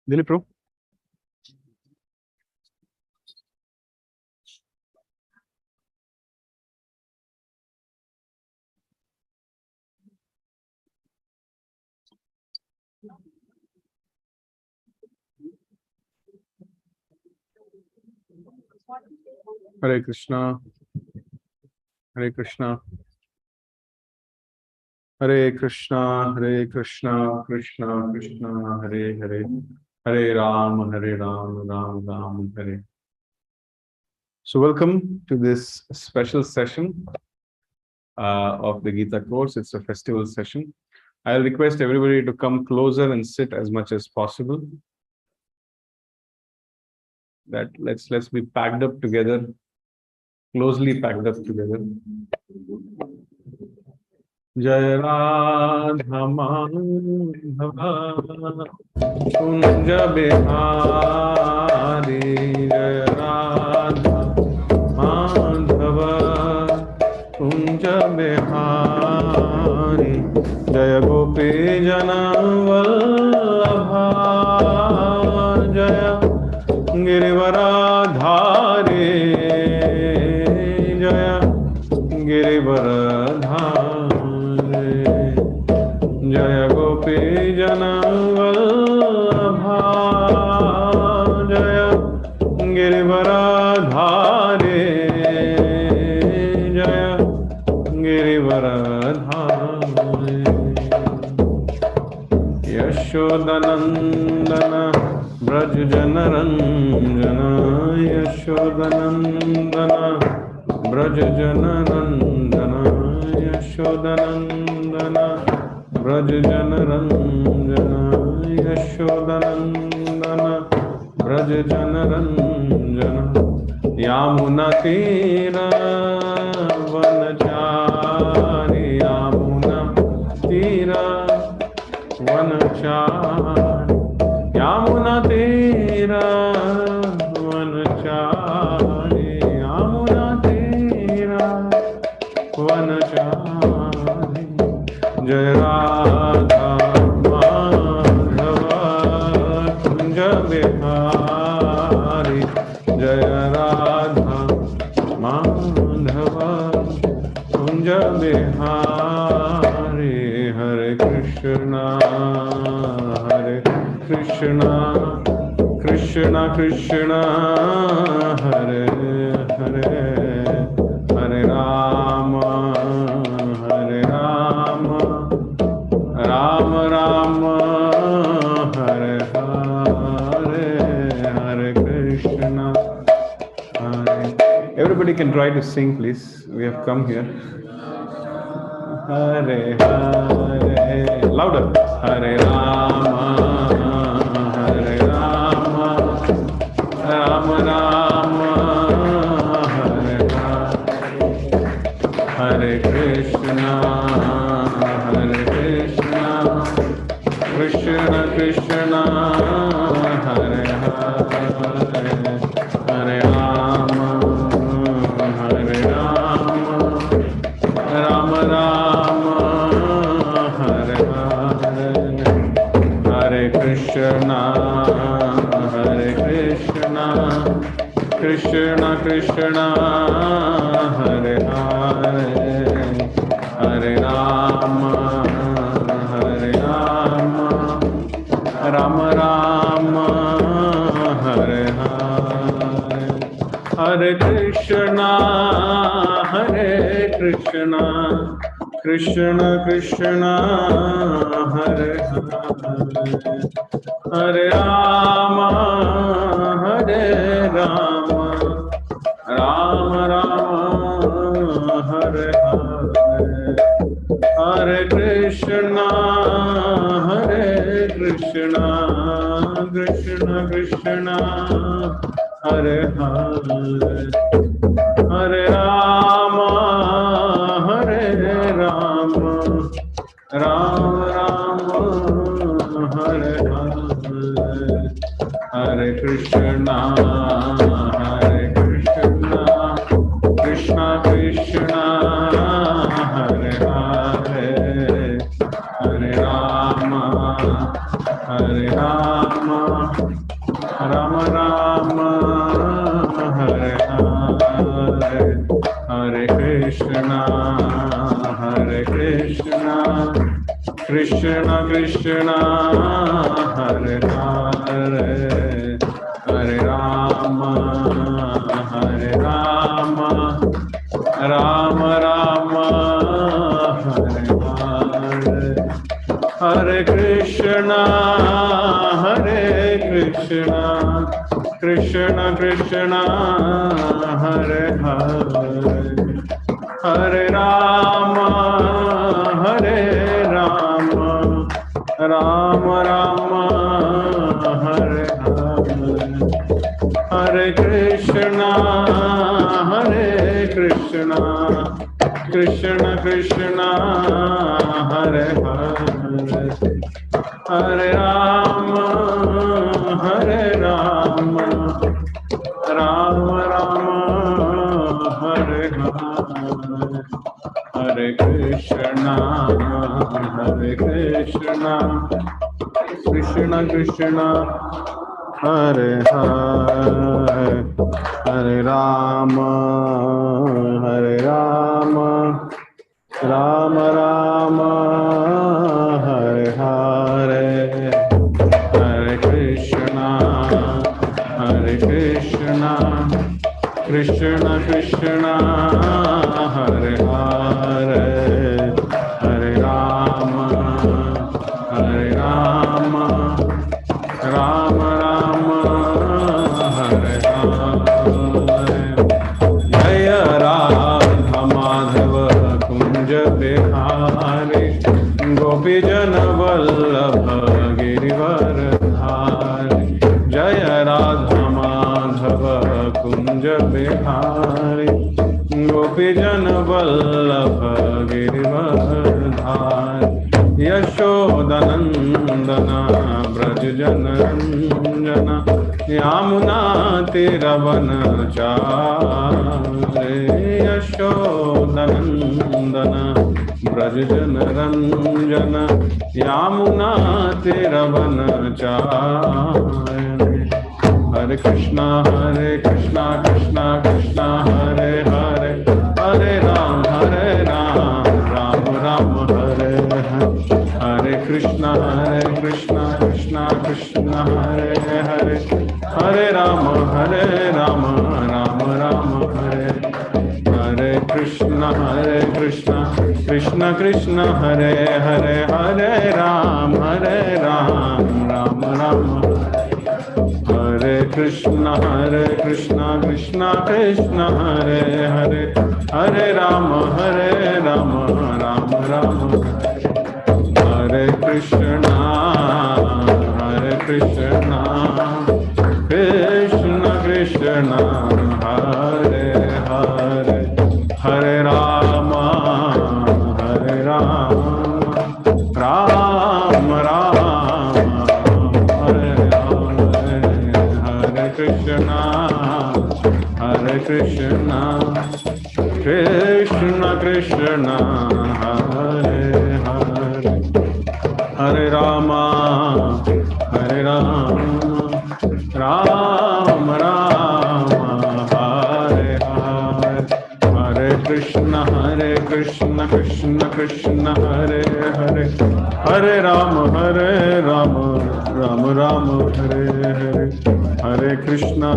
Dilip Pro. Hare Krishna, Hare Krishna, Hare Krishna, Hare Krishna, Krishna Krishna, Hare Hare, Hare Ram, Ram Ram, Hare. So welcome to this special session of the Gita course. It's a festival session. I'll request everybody to come closer and sit as much as possible. That let's be packed up together, closely packed up together. Jai Radha Madhava Kunja Bihari, Jai Radha Madhava Kunja Bihari, Jaya Gopi Jana Vallabha, Jaya Girivaradhari, Jaya Girivaradhari, Jaya Gopi Jana Vallabha, Jaya Girivaradhari, Jaya Girivaradhari, Yashodanandana Braj Jana Ranjana, Yashodanandana Braj Jana Ranjana, Yashodanandana Braj Jana Ranjana, Yashodanandana Braj Jana Ranjana, Yamuna Tira Vanachari, Yamuna Tira Vanachari, Yamuna Tira Vanachari, Yamuna Tira Vanachari, Jai Radha Madhava Kunja Bihari, Jai Radha Madhava Kunja Bihari, Hare Krishna, Hare Krishna, Krishna Krishna, Hare Hare, Hare Rama, Hare Rama, Rama Rama, Hare Hare, Hare Krishna, Hare. Everybody can try to sing, please. We have come here. Hare Hare, louder. Hare Rama, Hare Rama, Rama Rama, Hare Hare, Hare Krishna, Krishna Krishna, Hare Hare, Hare Rama, Hare Rama, Rama Rama, Hare Hare, Hare Krishna, Krishna Krishna, Hare Hare, Hare Rama, Rama Rama, Hare Hare, Hare Krishna, Krishna Krishna, Hare Hare, Hare Rama, Rama Rama, Hare Hare, Hare Krishna, Krishna Krishna, Hare Hare, Hare Rama, Rama Rama, Hare Hare, Hare Krishna, Krishna Ram Ram, Hare Hare, Hare Krishna, Krishna Krishna, Hare Hare, Hare Rama, Rama Rama, Hare Hare, Hare Krishna, Krishna Krishna, Hare Hare, Hare Rama, Rama Rama, Hare Hare, Hare Krishna, Krishna Krishna, Hare Hare, Hare Rama, Rama Rama, Hare Hare, Hare Krishna, Krishna Krishna, Hare Hare, Hare Rama, Rama Rama, Hare Hare, Hare Krishna, Krishna Krishna, Hare Hare, Hare Rama, Rama Rama, Hare Hare, Jaya Radha Madhava Kunja Bihari, Gopi Jana Vallabha Girivaradhari, Jaya Radha Madhava Kunja Bihari, Gopi Jana Vallabha Girivaradhari, Yashodanandana Braj Jana Ranjana, Yamuna Tiravanachari, Yashodanandana Braj Jana Ranjana, Yamuna Tiravanachari, Hare Krishna, Krishna Krishna, Hare Hare, Hare Ram, Ram Ram, Hare Hare, Hare Krishna, Krishna Krishna, Hare Hare, Hare Ram, Ram Ram, Hare Hare Krishna, Krishna Krishna, Hare Hare, Hare Ram, Ram Ram, Hare Krishna, Krishna Krishna, Hare Hare, Hare Ram, Ram Ram, Hare Krishna, Krishna Krishna, Hare Hare, Hare Rama, Ram Ram, Hare Hare, Hare Krishna, Krishna Krishna, Hare Hare, Hare Rama, Ram Ram, Hare Hare, Hare Krishna, Krishna Krishna, Hare Hare, Hare Rama, Ram Ram, Hare Hare, Hare Krishna,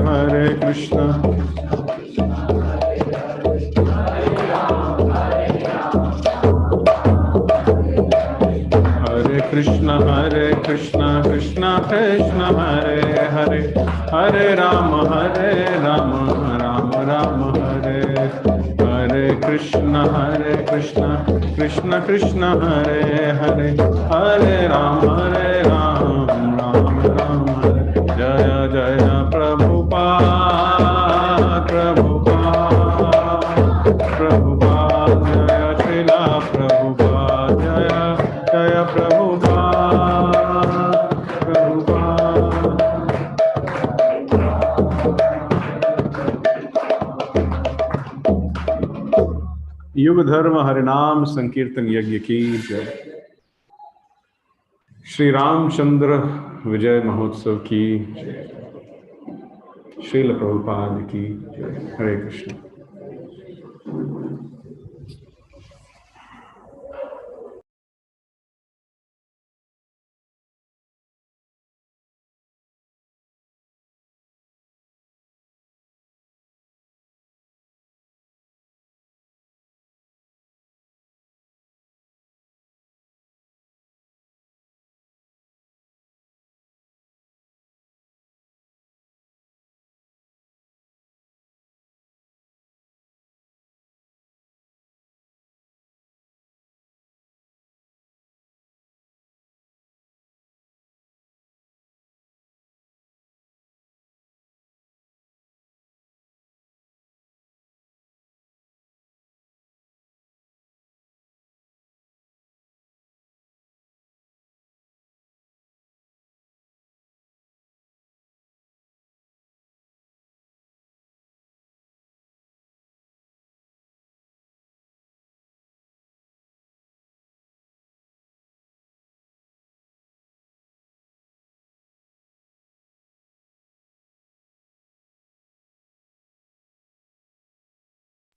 Krishna Krishna, Krishna Hare Hare, Hare Rama, Ram Ram, Hare Hare Krishna, Krishna Krishna, Hare Hare, Hare Rama, Ram Ram, Hare Jaya Jaya Prabhupada, Jaya Srila Prabhupada, Jaya Prabhupada. युग धर्म हरिनाम संकीर्तन यज्ञ की जय। श्री रामचंद्र विजय महोत्सव की जय। Srila Prabhupada ki Jai. Hare Krishna.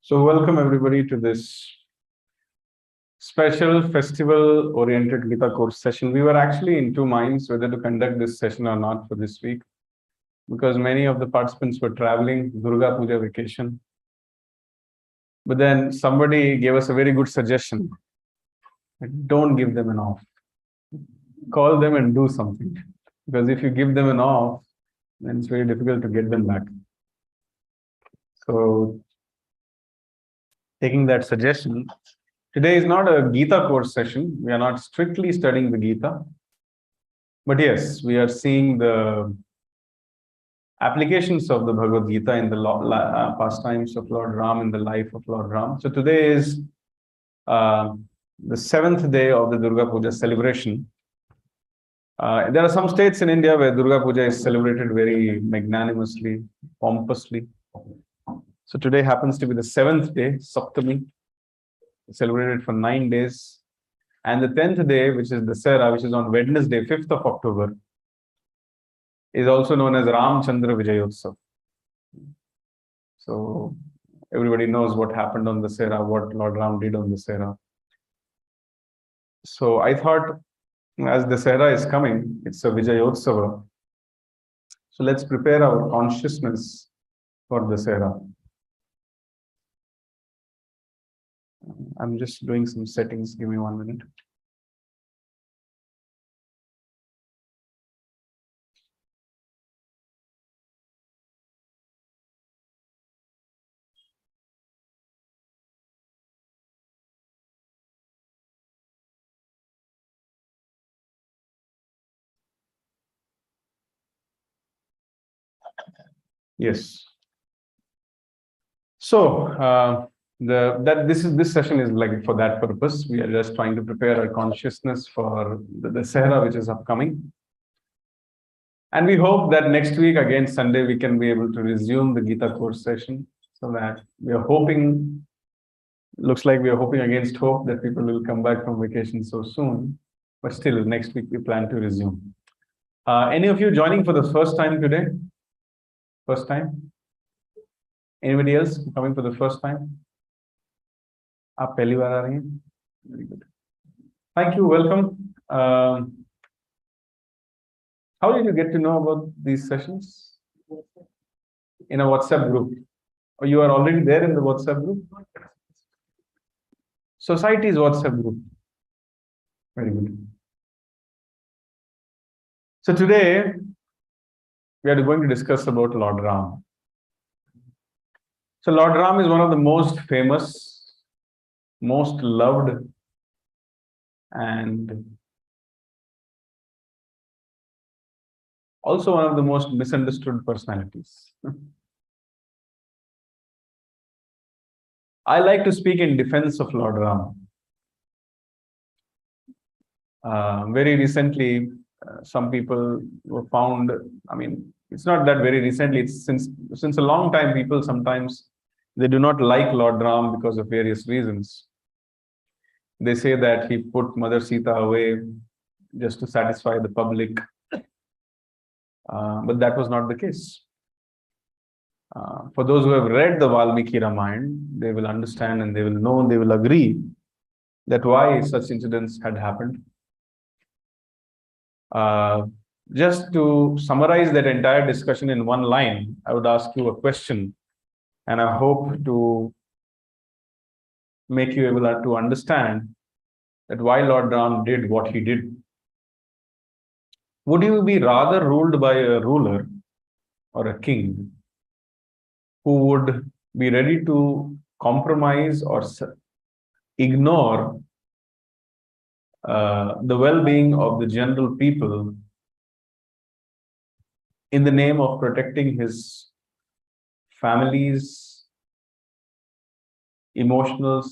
So welcome everybody to this special festival-oriented Gita course session. We were actually in two minds whether to conduct this session or not for this week, because many of the participants were traveling, Durga Puja vacation. But then somebody gave us a very good suggestion. Don't give them an off. Call them and do something. Because if you give them an off, then it's very difficult to get them back. So, taking that suggestion, today is not a Gita course session. We are not strictly studying the Gita. But yes, we are seeing the applications of the Bhagavad Gita in the pastimes of Lord Ram, in the life of Lord Ram. So today is the seventh day of the Durga Puja celebration. There are some states in India where Durga Puja is celebrated very magnanimously, pompously. So today happens to be the seventh day, Saptami, celebrated for 9 days. And the 10th day, which is the Dasara, which is on Wednesday, 5th of October, is also known as Ram Chandra Vijayotsav. So everybody knows what happened on the Dasara, what Lord Ram did on the Dasara. So I thought, as the Dasara is coming, it's a Vijayotsava. So let's prepare our consciousness for the Dasara. I'm just doing some settings. Give me 1 minute. Yes. So this session is like for that purpose. We are just trying to prepare our consciousness for the Dasara, which is upcoming. And we hope that next week, again Sunday, we can be able to resume the Gita course session. So that we are hoping, looks like we are hoping against hope that people will come back from vacation so soon. But still, next week we plan to resume. Any of you joining for the first time today? First time? Anybody else coming for the first time? आप पहली बार आ रही हैं? Very good. Thank you. Welcome. How did you get to know about these sessions? In a WhatsApp group. Or you are already there in the WhatsApp group? Society's WhatsApp group. Very good. So today, we are going to discuss about Lord Ram. So Lord Ram is one of the most famous, most loved, and also one of the most misunderstood personalities. I like to speak in defense of Lord Ram. Very recently, some people were found, I mean, it's not that very recently, it's since a long time, people sometimes, they do not like Lord Ram because of various reasons. They say that he put Mother Sita away just to satisfy the public. But that was not the case. For those who have read the Valmiki Ramayana, they will understand and they will know, they will agree that why such incidents had happened. Just to summarize that entire discussion in one line, I would ask you a question, and I hope to make you able to understand that why Lord Ram did what he did. Would you be rather ruled by a ruler or a king who would be ready to compromise or ignore the well-being of the general people in the name of protecting his family's emotional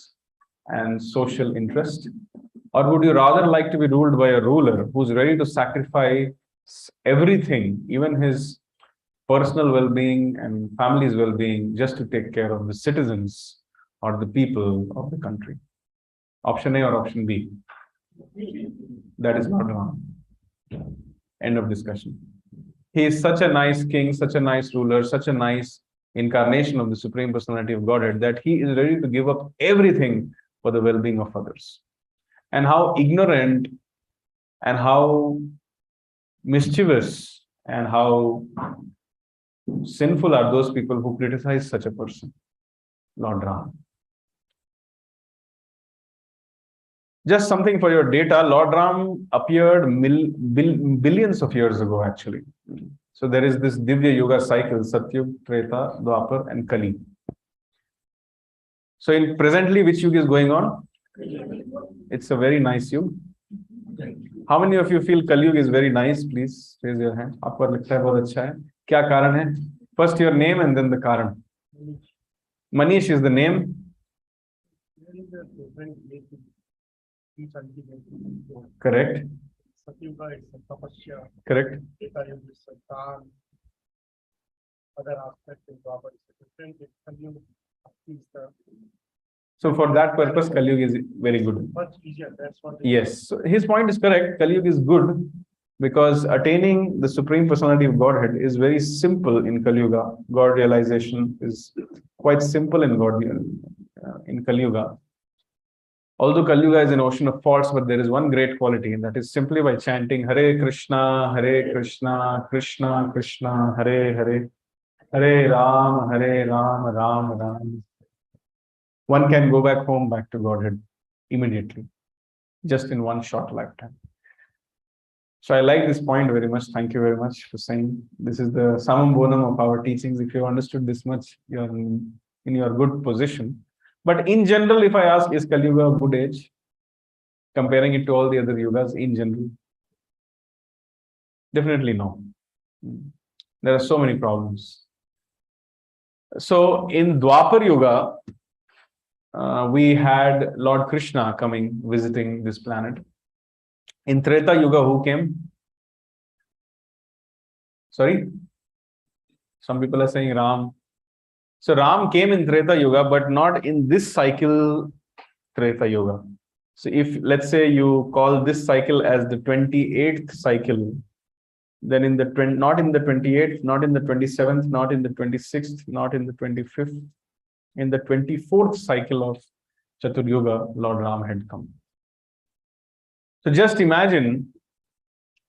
and social interest? Or would you rather like to be ruled by a ruler who's ready to sacrifice everything, even his personal well-being and family's well-being, just to take care of the citizens or the people of the country? Option A or option B? That is not wrong. End of discussion. He is such a nice king, such a nice ruler, such a nice incarnation of the Supreme Personality of Godhead that he is ready to give up everything for the well-being of others. And how ignorant and how mischievous and how sinful are those people who criticize such a person, Lord Ram. Just something for your data, Lord Ram appeared billions of years ago, actually. So there is this Divya Yuga cycle, Satyug, Treta, Dwapar, and Kali. So in presently, which yuga is going on? It's a very nice yuga. How many of you feel Kali Yuga is very nice? Please raise your hand. आपको लगता है बहुत अच्छा है. क्या कारण है? First your name and then the karan. Manish is the name. Correct. Correct. Other aspects in Dwapar is different. So for that purpose, Kali Yuga is very good. Much easier. That's what. Yes. So his point is correct. Kali Yuga is good because attaining the Supreme Personality of Godhead is very simple in Kali Yuga. God realization is quite simple in Kali Yuga. Although Kali Yuga is an ocean of faults, but there is one great quality, and that is simply by chanting Hare Krishna, Krishna Krishna, Hare Hare, Hare Ram, Ram Ram. One can go back home, back to Godhead immediately, just in one short lifetime. So I like this point very much. Thank you very much for saying this is the summum bonum of our teachings. If you understood this much, you're in your good position. But in general, if I ask, is Kali Yuga a good age? Comparing it to all the other yugas in general? Definitely no. There are so many problems. So in Dwapar Yuga, we had Lord Krishna coming, visiting this planet. In Treta Yuga, who came? Sorry? Some people are saying Ram. So Ram came in Treta Yuga, but not in this cycle, Treta Yuga. So if, let's say, you call this cycle as the 28th cycle, then in the not in the 28th, not in the 27th, not in the 26th, not in the 25th, in the 24th cycle of Chatur Yuga, Lord Ram had come. So just imagine,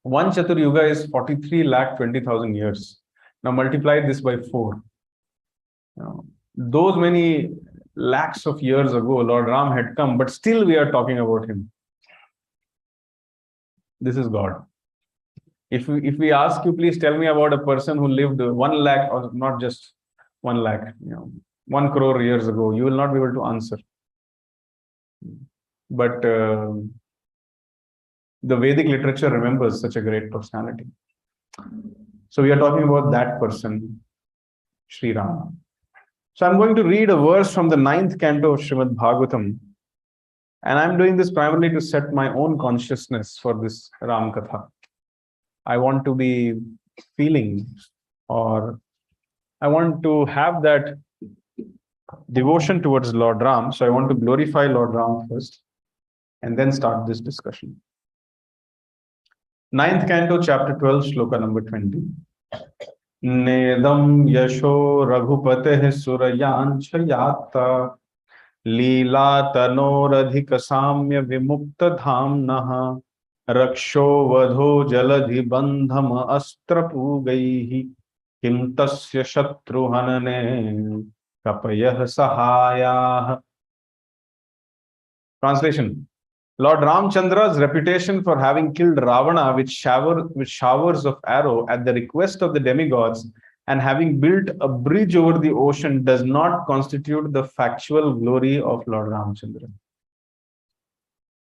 one Chatur Yuga is 43,20,000 years. Now multiply this by 4. Those many lakhs of years ago, Lord Ram had come, but still we are talking about him. This is God. If we ask you, please tell me about a person who lived 1 lakh, or not just 1 lakh, 1 crore years ago, you will not be able to answer. But the Vedic literature remembers such a great personality. So we are talking about that person, Sri Rama. So I'm going to read a verse from the 9th canto of Srimad Bhagavatam. And I'm doing this primarily to set my own consciousness for this Ram Katha. I want to be feeling, or I want to have that devotion towards Lord Ram. So I want to glorify Lord Ram first and then start this discussion. 9th canto, chapter 12, Sloka number 20. नेदम यशो रघुपते सुरयांश याता लीला तनोरधिक साम्य विमुक्त धाम्नः रक्षो वधो जलधि बंधम अस्त्र पूगैः किं तस्य शत्रुहनने कपयः सहायाः. Translation. Lord Ramchandra's reputation for having killed Ravana with showers of arrow at the request of the demigods and having built a bridge over the ocean does not constitute the factual glory of Lord Ramchandra,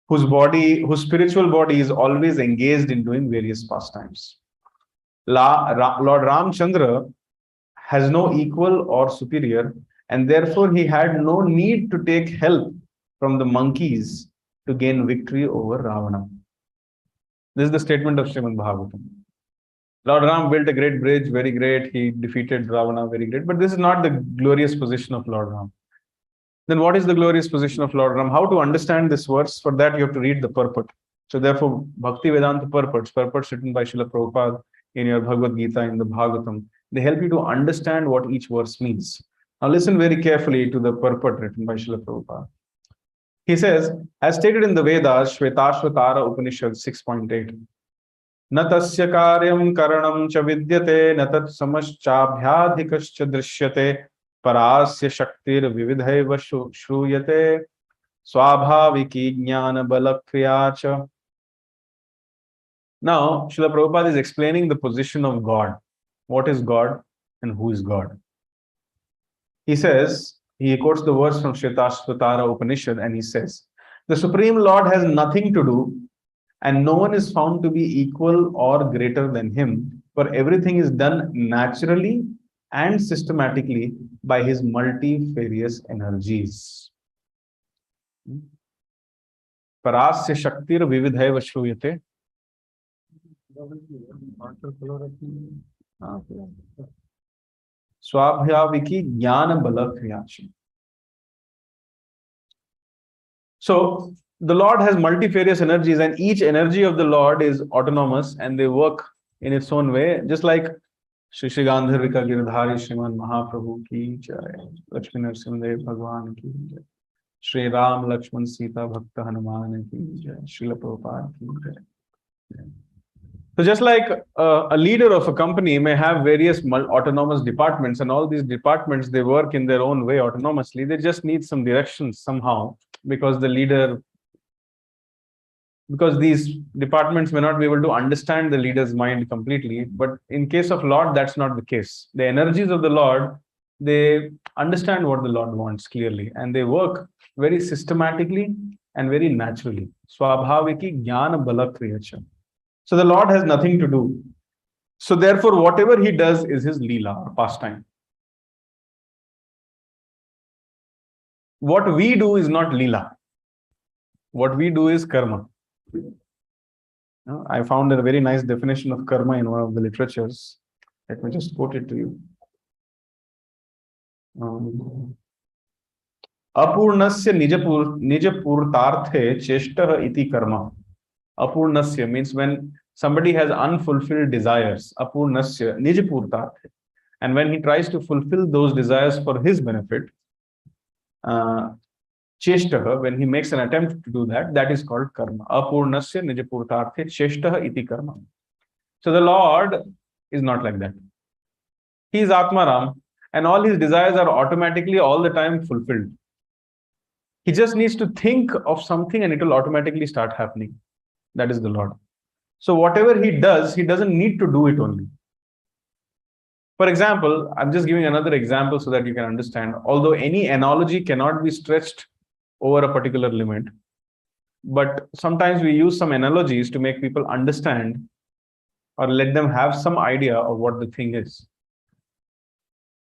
whose spiritual body is always engaged in doing various pastimes. Lord Ramchandra has no equal or superior, and therefore he had no need to take help from the monkeys to gain victory over Ravana. This is the statement of Srimad Bhagavatam. Lord Ram built a great bridge, very great. He defeated Ravana, very great. But this is not the glorious position of Lord Ram. Then what is the glorious position of Lord Ram? How to understand this verse? For that, you have to read the purport. So therefore, Bhakti Vedanta purports written by Srila Prabhupada in your Bhagavad Gita, in the Bhagavatam, they help you to understand what each verse means. Now listen very carefully to the purport written by Srila Prabhupada. He says, as stated in the Vedas, Shvetashvatara Upanishad 6.8, न तस्य कार्यं करणं च विद्यते न तत् समश्चाभ्याधिकश्च दृश्यते परास्य शक्तिर्विविधैव श्रूयते स्वाभाविकी ज्ञान बलक्रिया च. Now, Srila Prabhupada is explaining the position of God. What is God and who is God? He says, he quotes the verse from Shvetashvatara Upanishad and he says, the Supreme Lord has nothing to do and no one is found to be equal or greater than him, for everything is done naturally and systematically by his multifarious energies. Parasya Shaktir Vividhaiva Shruyate. Swabhyaviki Jnana Bala Kriyachi. So the Lord has multifarious energies, and each energy of the Lord is autonomous and they work in its own way, just like Shri Shri Gandharvika Girdhari Shriman Mahaprabhu ki jai, Lakshmi Narsimdev Bhagwan ki jai, Shri Ram Lakshman Sita Bhakta Hanuman ki jai, Srila Prabhupada ki jai. So just like a leader of a company may have various autonomous departments, and all these departments, they work in their own way autonomously. They just need some directions somehow, because these departments may not be able to understand the leader's mind completely. But in case of Lord, that's not the case. The energies of the Lord, they understand what the Lord wants clearly, and they work very systematically and very naturally. Swabhaviki Jnana Bala Kriyacha. So the Lord has nothing to do. So therefore, whatever he does is his Leela or pastime. What we do is not Leela. What we do is karma. I found a very nice definition of karma in one of the literatures. Let me just quote it to you. Apurnasya nijapurtarthe cheshtah iti karma. Apurnasya means when somebody has unfulfilled desires. Apurnasya nijapurtarthe. And when he tries to fulfill those desires for his benefit, cheshtah, when he makes an attempt to do that, that is called karma. Apurnasya nijapurtarthe cheshtah iti karma. So the Lord is not like that. He is Atmaram, and all his desires are automatically all the time fulfilled. He just needs to think of something and it will automatically start happening. That is the Lord. So whatever he does, he doesn't need to do it only. For example, I'm just giving another example so that you can understand. Although any analogy cannot be stretched over a particular limit, but sometimes we use some analogies to make people understand or let them have some idea of what the thing is.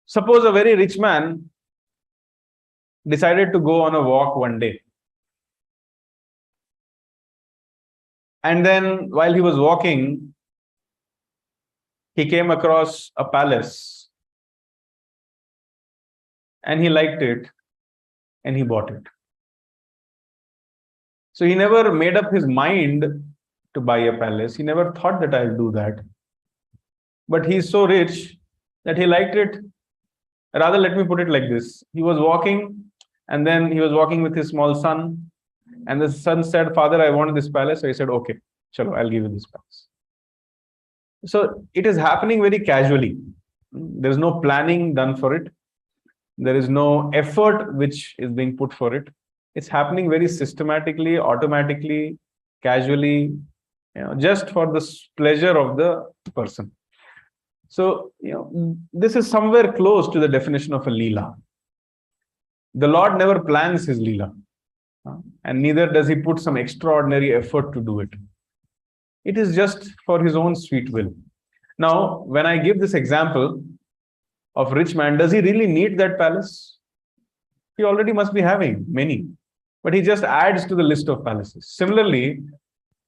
Suppose a very rich man decided to go on a walk one day. And then while he was walking, he came across a palace and he liked it and he bought it. So he never made up his mind to buy a palace. He never thought that I'll do that. but he's so rich that he liked it. Rather, let me put it like this. He was walking, and then he was walking with his small son, and the son said, "Father, I want this palace." So he said, "Okay, chalo, I'll give you this palace." So it is happening very casually. There is no planning done for it. There is no effort which is being put for it. It's happening very systematically, automatically, casually, just for the pleasure of the person. So, this is somewhere close to the definition of a Leela. The Lord never plans his Leela, and neither does he put some extraordinary effort to do it. It is just for his own sweet will. Now, when I give this example of rich man, does he really need that palace? He already must be having many, but he just adds to the list of palaces. Similarly,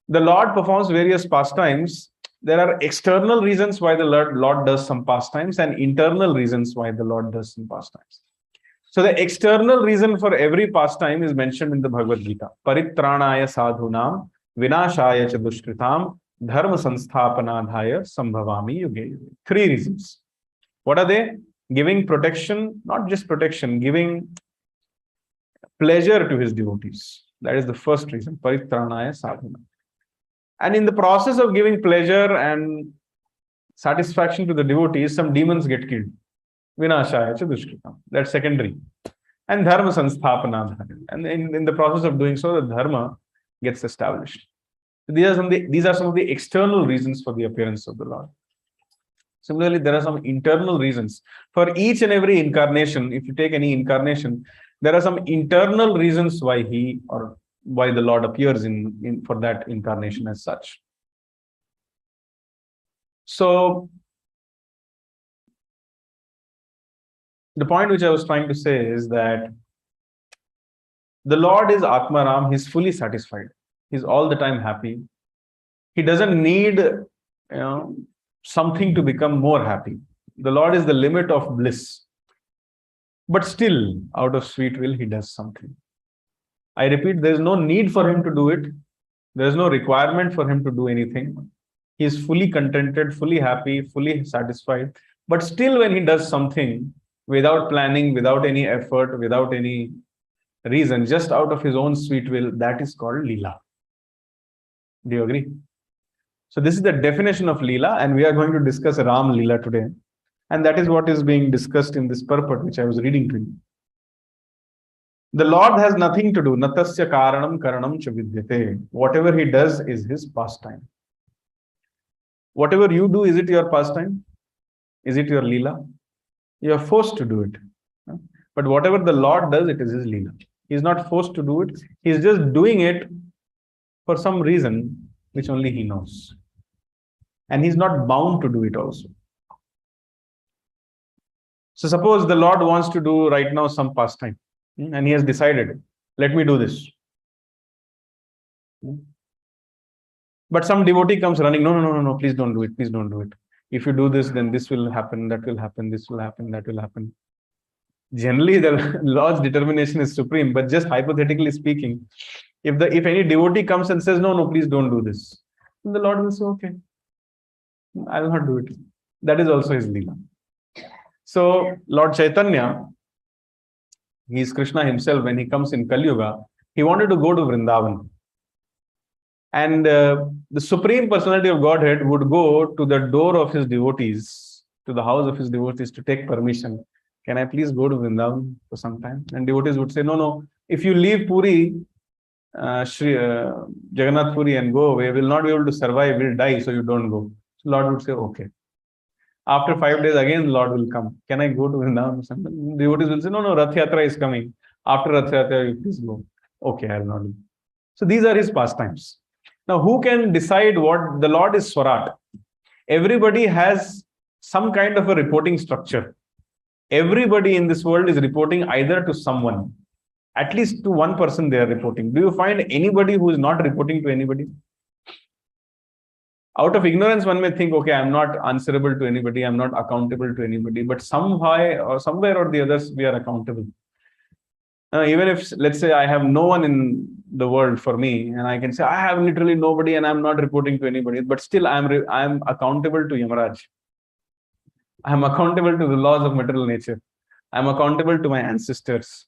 the Lord performs various pastimes. There are external reasons why the Lord does some pastimes and internal reasons why the Lord does some pastimes. So the external reason for every pastime is mentioned in the Bhagavad Gita. Paritranaya sadhunam vinashaya cha dushkritam dharma sansthapanadhaya sambhavami yuge. 3 reasons. What are they? Giving protection, not just protection, giving pleasure to his devotees. That is the first reason. Paritranaya sadhunam. And in the process of giving pleasure and satisfaction to the devotees, some demons get killed. Vinashaya cha dushkritam. That's secondary. And dharma sansthapanadhaya. And in the process of doing so, the dharma gets established. These are some of the external reasons for the appearance of the Lord. Similarly, there are some internal reasons. For each and every incarnation, if you take any incarnation, there are some internal reasons why why the Lord appears for that incarnation as such. So, the point which I was trying to say is that the Lord is Atmaram, he's fully satisfied. He's all the time happy. He doesn't need something to become more happy. The Lord is the limit of bliss. But still, out of sweet will, he does something. I repeat, there is no need for him to do it. There is no requirement for him to do anything. He is fully contented, fully happy, fully satisfied. But still, when he does something without planning, without any effort, without any reason, just out of his own sweet will, that is called Leela. Do you agree? So this is the definition of Leela, and we are going to discuss Ram Leela today. And that is what is being discussed in this purport, which I was reading to you. The Lord has nothing to do. Natasya karanam karanam cha vidyate. Whatever he does is his pastime. Whatever you do, is it your pastime? Is it your Leela? You are forced to do it. But whatever the Lord does, it is his Leela. He is not forced to do it. He is just doing it for some reason which only he knows. And he's not bound to do it also. So suppose the Lord wants to do right now some pastime, and he has decided, let me do this. But some devotee comes running, no, please don't do it, please don't do it. If you do this, then this will happen, that will happen, this will happen, that will happen. Generally, the Lord's determination is supreme, but just hypothetically speaking, if any devotee comes and says, no, please don't do this, then the Lord will say, okay, I will not do it. That is also his Leela. So, Lord Chaitanya, he is Krishna himself. When he comes in Kali Yuga, he wanted to go to Vrindavan. And the Supreme Personality of Godhead would go to the door of his devotees, to the house of his devotees, to take permission. Can I please go to Vrindavan for some time? And devotees would say, no, if you leave Puri, Jagannath Puri, and go away, we'll not be able to survive, we'll die, so you don't go. So Lord would say, okay. After 5 days, again, the Lord will come. Can I go to Vrindavan? Devotees will say, no, Rath Yatra is coming. After Rath Yatra, you please go. Okay, I will not do. So these are his pastimes. Now, who can decide what? The Lord is Swarat. Everybody has some kind of a reporting structure. Everybody in this world is reporting either to someone. At least to one person they are reporting. Do you find anybody who is not reporting to anybody? Out of ignorance, one may think, okay, I'm not answerable to anybody, I'm not accountable to anybody, but somewhere or the others, we are accountable. Even if, let's say, I have no one in the world for me, and I can say, I have literally nobody and I'm not reporting to anybody, but still I'm accountable to Yamaraj. I am accountable to the laws of material nature. I am accountable to my ancestors.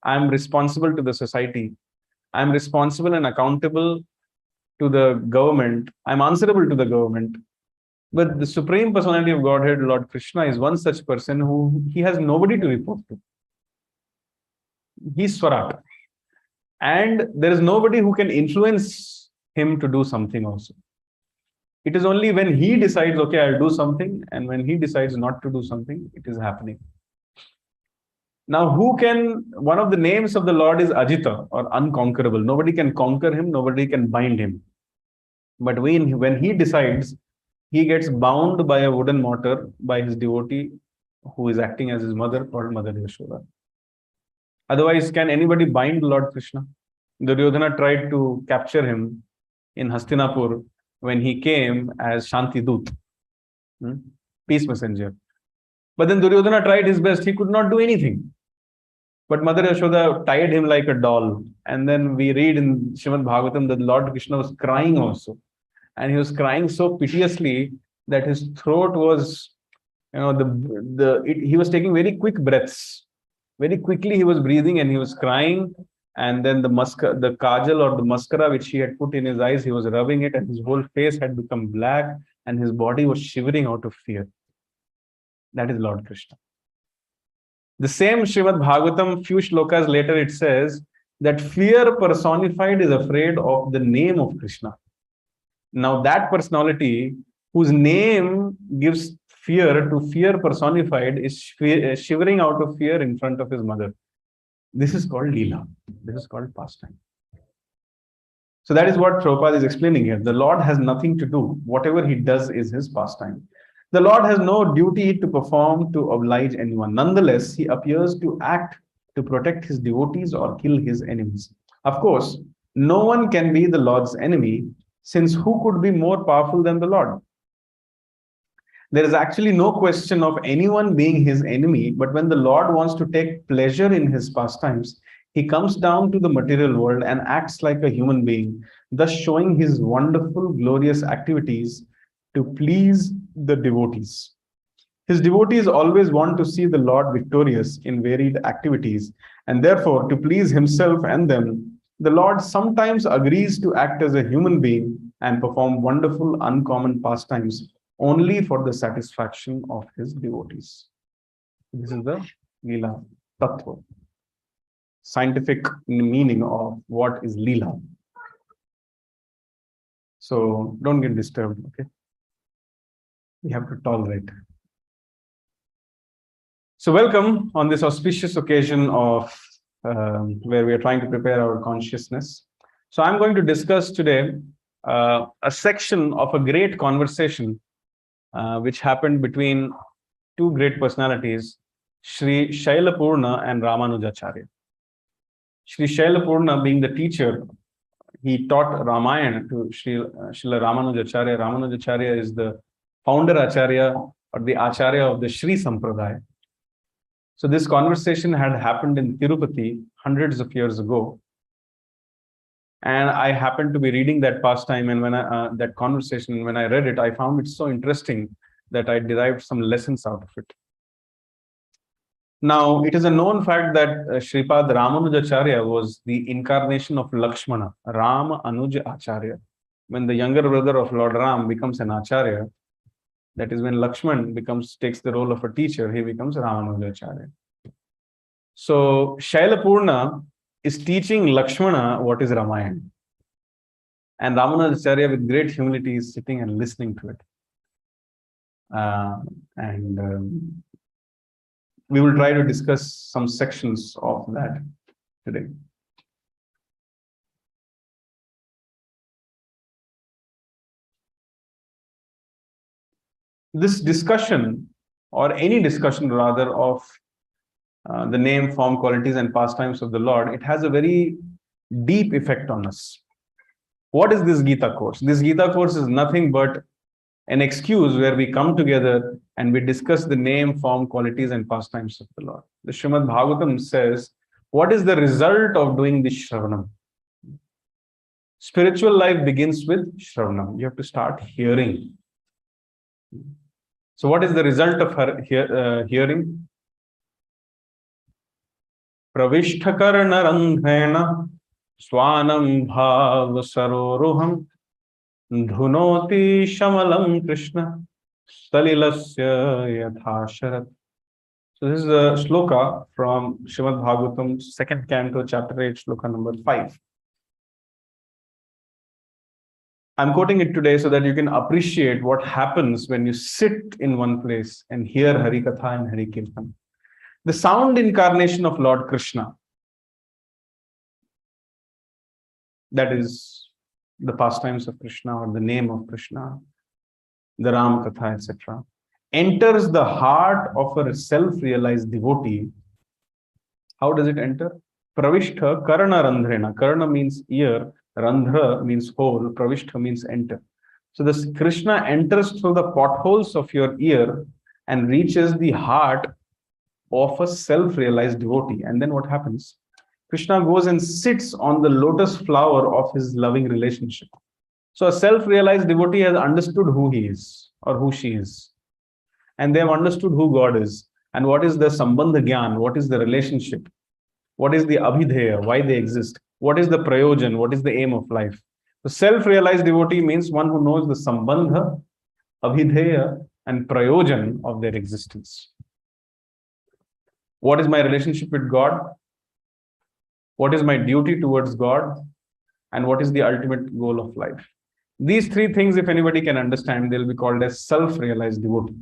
I am responsible to the society. I am responsible and accountable to the government. I am answerable to the government. But the Supreme Personality of Godhead, Lord Krishna, is one such person who he has nobody to report to. He's Swarat. And there is nobody who can influence him to do something also. It is only when he decides, okay, I'll do something, and when he decides not to do something, it is happening. Now, one of the names of the Lord is Ajita, or unconquerable. Nobody can conquer him, nobody can bind him. But when he decides, he gets bound by a wooden mortar by his devotee, who is acting as his mother, called Mother Yashoda. Otherwise, can anybody bind Lord Krishna? Duryodhana tried to capture him in Hastinapur when he came as Shanti Dut, peace messenger. But then Duryodhana tried his best. He could not do anything. But Mother Yashoda tied him like a doll. And then we read in Srimad Bhagavatam that Lord Krishna was crying also. And he was crying so piteously that his throat was, he was taking very quick breaths. Very quickly he was breathing and he was crying. And then the kajal or the mascara which he had put in his eyes, he was rubbing it and his whole face had become black and his body was shivering out of fear. That is Lord Krishna. The same Srimad Bhagavatam, few shlokas later, it says that fear personified is afraid of the name of Krishna. Now that personality whose name gives fear to fear personified is shivering out of fear in front of his mother. This is called Leela. This is called pastime. So that is what Prabhupada is explaining here. The Lord has nothing to do. Whatever he does is his pastime. The Lord has no duty to perform to oblige anyone. Nonetheless, he appears to act to protect his devotees or kill his enemies. Of course, no one can be the Lord's enemy, since who could be more powerful than the Lord? There is actually no question of anyone being his enemy, but when the Lord wants to take pleasure in his pastimes, he comes down to the material world and acts like a human being, thus showing his wonderful, glorious activities to please the devotees. His devotees always want to see the Lord victorious in varied activities, and therefore, to please himself and them, the Lord sometimes agrees to act as a human being and perform wonderful, uncommon pastimes only for the satisfaction of his devotees. This is the Leela Tattva, scientific meaning of what is Leela. So don't get disturbed, okay? We have to tolerate. So welcome on this auspicious occasion of where we are trying to prepare our consciousness. So I'm going to discuss today a section of a great conversation which happened between two great personalities, Sri Shailapurna and Ramanujacharya. Sri Shailapurna, being the teacher, he taught Ramayana to Srila Ramanujacharya. Ramanujacharya is the founder Acharya or the Acharya of the Sri Sampradaya. So this conversation had happened in Tirupati hundreds of years ago. And I happened to be reading that pastime, and when that conversation, when I read it, I found it so interesting that I derived some lessons out of it. Now, it is a known fact that Sripad Ramanujacharya was the incarnation of Lakshmana, Rama Anuj Acharya. When the younger brother of Lord Ram becomes an Acharya, that is when Lakshman takes the role of a teacher, he becomes Ramanujacharya. So Shailapurna is teaching Lakshmana what is Ramayana. And Ramanujacharya, with great humility, is sitting and listening to it. We will try to discuss some sections of that today. This discussion, or any discussion rather, of the name, form, qualities, and pastimes of the Lord, it has a very deep effect on us. What is this Gita course? This Gita course is nothing but an excuse where we come together and we discuss the name, form, qualities, and pastimes of the Lord. The Srimad Bhagavatam says, what is the result of doing this Shravanam? Spiritual life begins with Shravanam. You have to start hearing. So what is the result of her hearing? Pravishtakarna randhena swanam bhav saroruham dhunoti shamalam Krishna salilasya yathasharat. So this is a sloka from Srimad Bhagavatam, second canto, chapter 8, sloka number 5. I'm quoting it today so that you can appreciate what happens when you sit in one place and hear Hari Katha and Hari Kirtan. The sound incarnation of Lord Krishna, that is the pastimes of Krishna or the name of Krishna, the Ram Katha, etc., enters the heart of a self-realized devotee. How does it enter? Pravishta Karna Randhrena. Karna means ear, Randhra means hole, Pravishta means enter. So this Krishna enters through the potholes of your ear and reaches the heart of a self-realized devotee. And then what happens? Krishna goes and sits on the lotus flower of his loving relationship. So a self-realized devotee has understood who he is or who she is. And they have understood who God is and what is the Sambandha Gyan, what is the relationship, what is the Abhidheya, why they exist, what is the Prayojan, what is the aim of life. The self-realized devotee means one who knows the Sambandha, Abhidheya, and Prayojan of their existence. What is my relationship with God? What is my duty towards God? And what is the ultimate goal of life? These three things, if anybody can understand, they'll be called as self-realized devotee.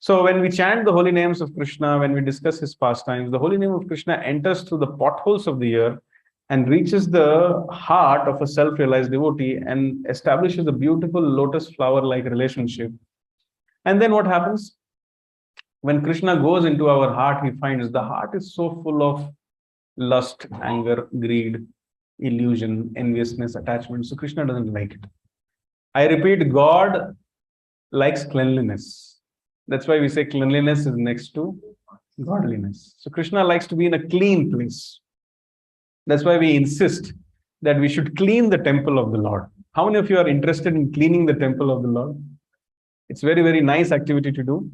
So when we chant the holy names of Krishna, when we discuss his pastimes, the holy name of Krishna enters through the potholes of the ear and reaches the heart of a self-realized devotee and establishes a beautiful lotus flower-like relationship. And then what happens? When Krishna goes into our heart, he finds the heart is so full of lust, anger, greed, illusion, enviousness, attachment. So Krishna doesn't like it. I repeat, God likes cleanliness. That's why we say cleanliness is next to godliness. So Krishna likes to be in a clean place. That's why we insist that we should clean the temple of the Lord. How many of you are interested in cleaning the temple of the Lord? It's very, very nice activity to do.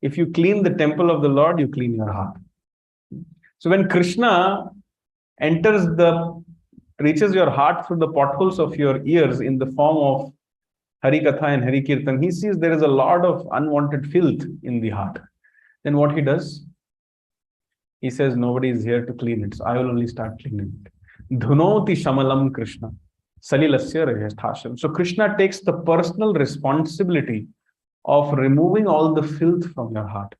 If you clean the temple of the Lord, you clean your heart. So when Krishna reaches your heart through the potholes of your ears in the form of Hari Katha and Hari Kirtan, he sees there is a lot of unwanted filth in the heart. Then what he does? He says, nobody is here to clean it, so I will only start cleaning it. Dhunoti shamalam Krishna. Salilasya rajasthasham. So Krishna takes the personal responsibility of removing all the filth from your heart,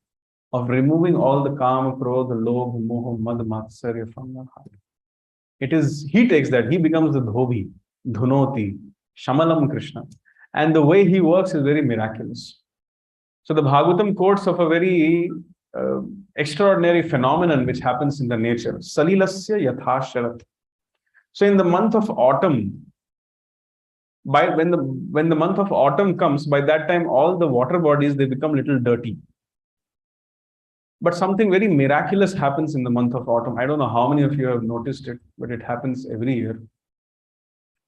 of removing all the kama, krodha, lobha, moha, mad, matsarya from your heart. He takes that, he becomes the dhobi, dhunoti, shamalam Krishna. And the way he works is very miraculous. So the Bhagavatam quotes of a very extraordinary phenomenon which happens in the nature. Salilasya yathasharat. So in the month of autumn, when the month of autumn comes, by that time all the water bodies, they become little dirty. But something very miraculous happens in the month of autumn. I don't know how many of you have noticed it, but it happens every year.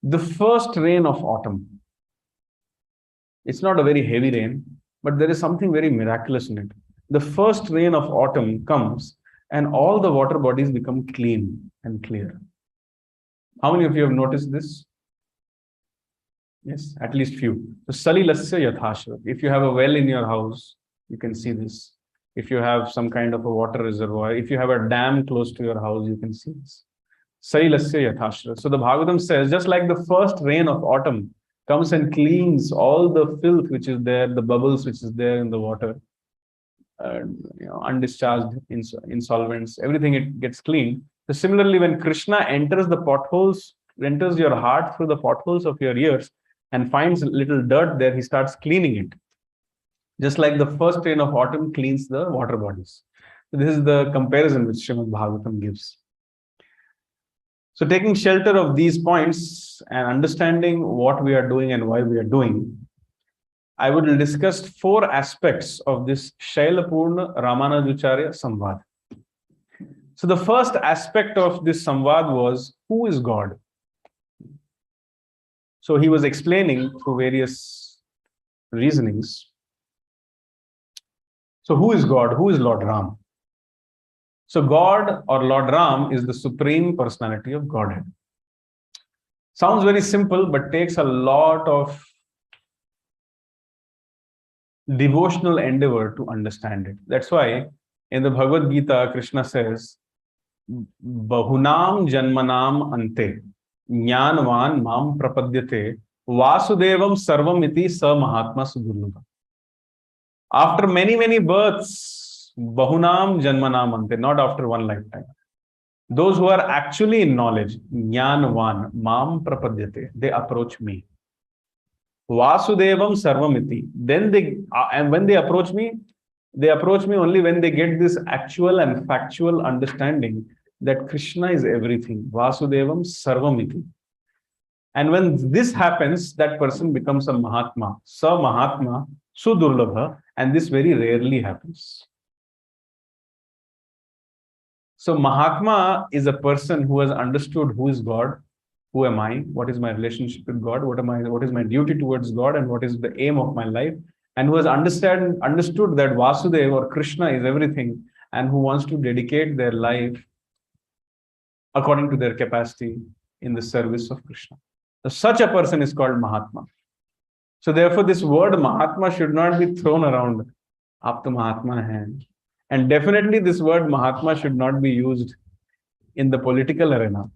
The first rain of autumn. It's not a very heavy rain, but there is something very miraculous in it. The first rain of autumn comes and all the water bodies become clean and clear. How many of you have noticed this? Yes, at least few. So Salilasya yathashra. If you have a well in your house, you can see this. If you have some kind of a water reservoir, if you have a dam close to your house, you can see this. Salilasya yathashra. So the Bhagavatam says, just like the first rain of autumn comes and cleans all the filth which is there, the bubbles which is there in the water, undischarged insolvents, everything, it gets cleaned. So similarly, when Krishna enters your heart through the potholes of your ears and finds a little dirt there, he starts cleaning it. Just like the first rain of autumn cleans the water bodies. So this is the comparison which Srimad Bhagavatam gives. So taking shelter of these points and understanding what we are doing and why we are doing, I will discuss 4 aspects of this Shailapurna Ramanujucharya Samvad. So the first aspect of this Samvad was, who is God? So he was explaining through various reasonings So who is God? Who is Lord Ram? So God or Lord Ram is the supreme personality of Godhead. Sounds very simple, but takes a lot of devotional endeavor to understand it. That's why in the Bhagavad Gita, Krishna says, Bahunam Janmanam Ante Jnanvan Mam Prapadyate Vasudevam Sarvam Iti Sa Mahatma Sudurlabha. After many, many births, Bahunam Janmanam Ante, not after one lifetime. Those who are actually in knowledge, Jnanvan Mam Prapadyate, they approach me. Vasudevam Sarvamiti. Then and when they approach me only when they get this actual and factual understanding that Krishna is everything. Vasudevam Sarvamiti. And when this happens, that person becomes a Mahatma. Sa Mahatma Sudurlabha. And this very rarely happens. So Mahatma is a person who has understood who is God. Who am I? What is my relationship with God? What is my duty towards God? And what is the aim of my life? And who has understood that Vasudeva or Krishna is everything, and who wants to dedicate their life according to their capacity in the service of Krishna. So such a person is called Mahatma. So therefore, this word Mahatma should not be thrown around. Aap to Mahatma hai. And definitely this word Mahatma should not be used in the political arena.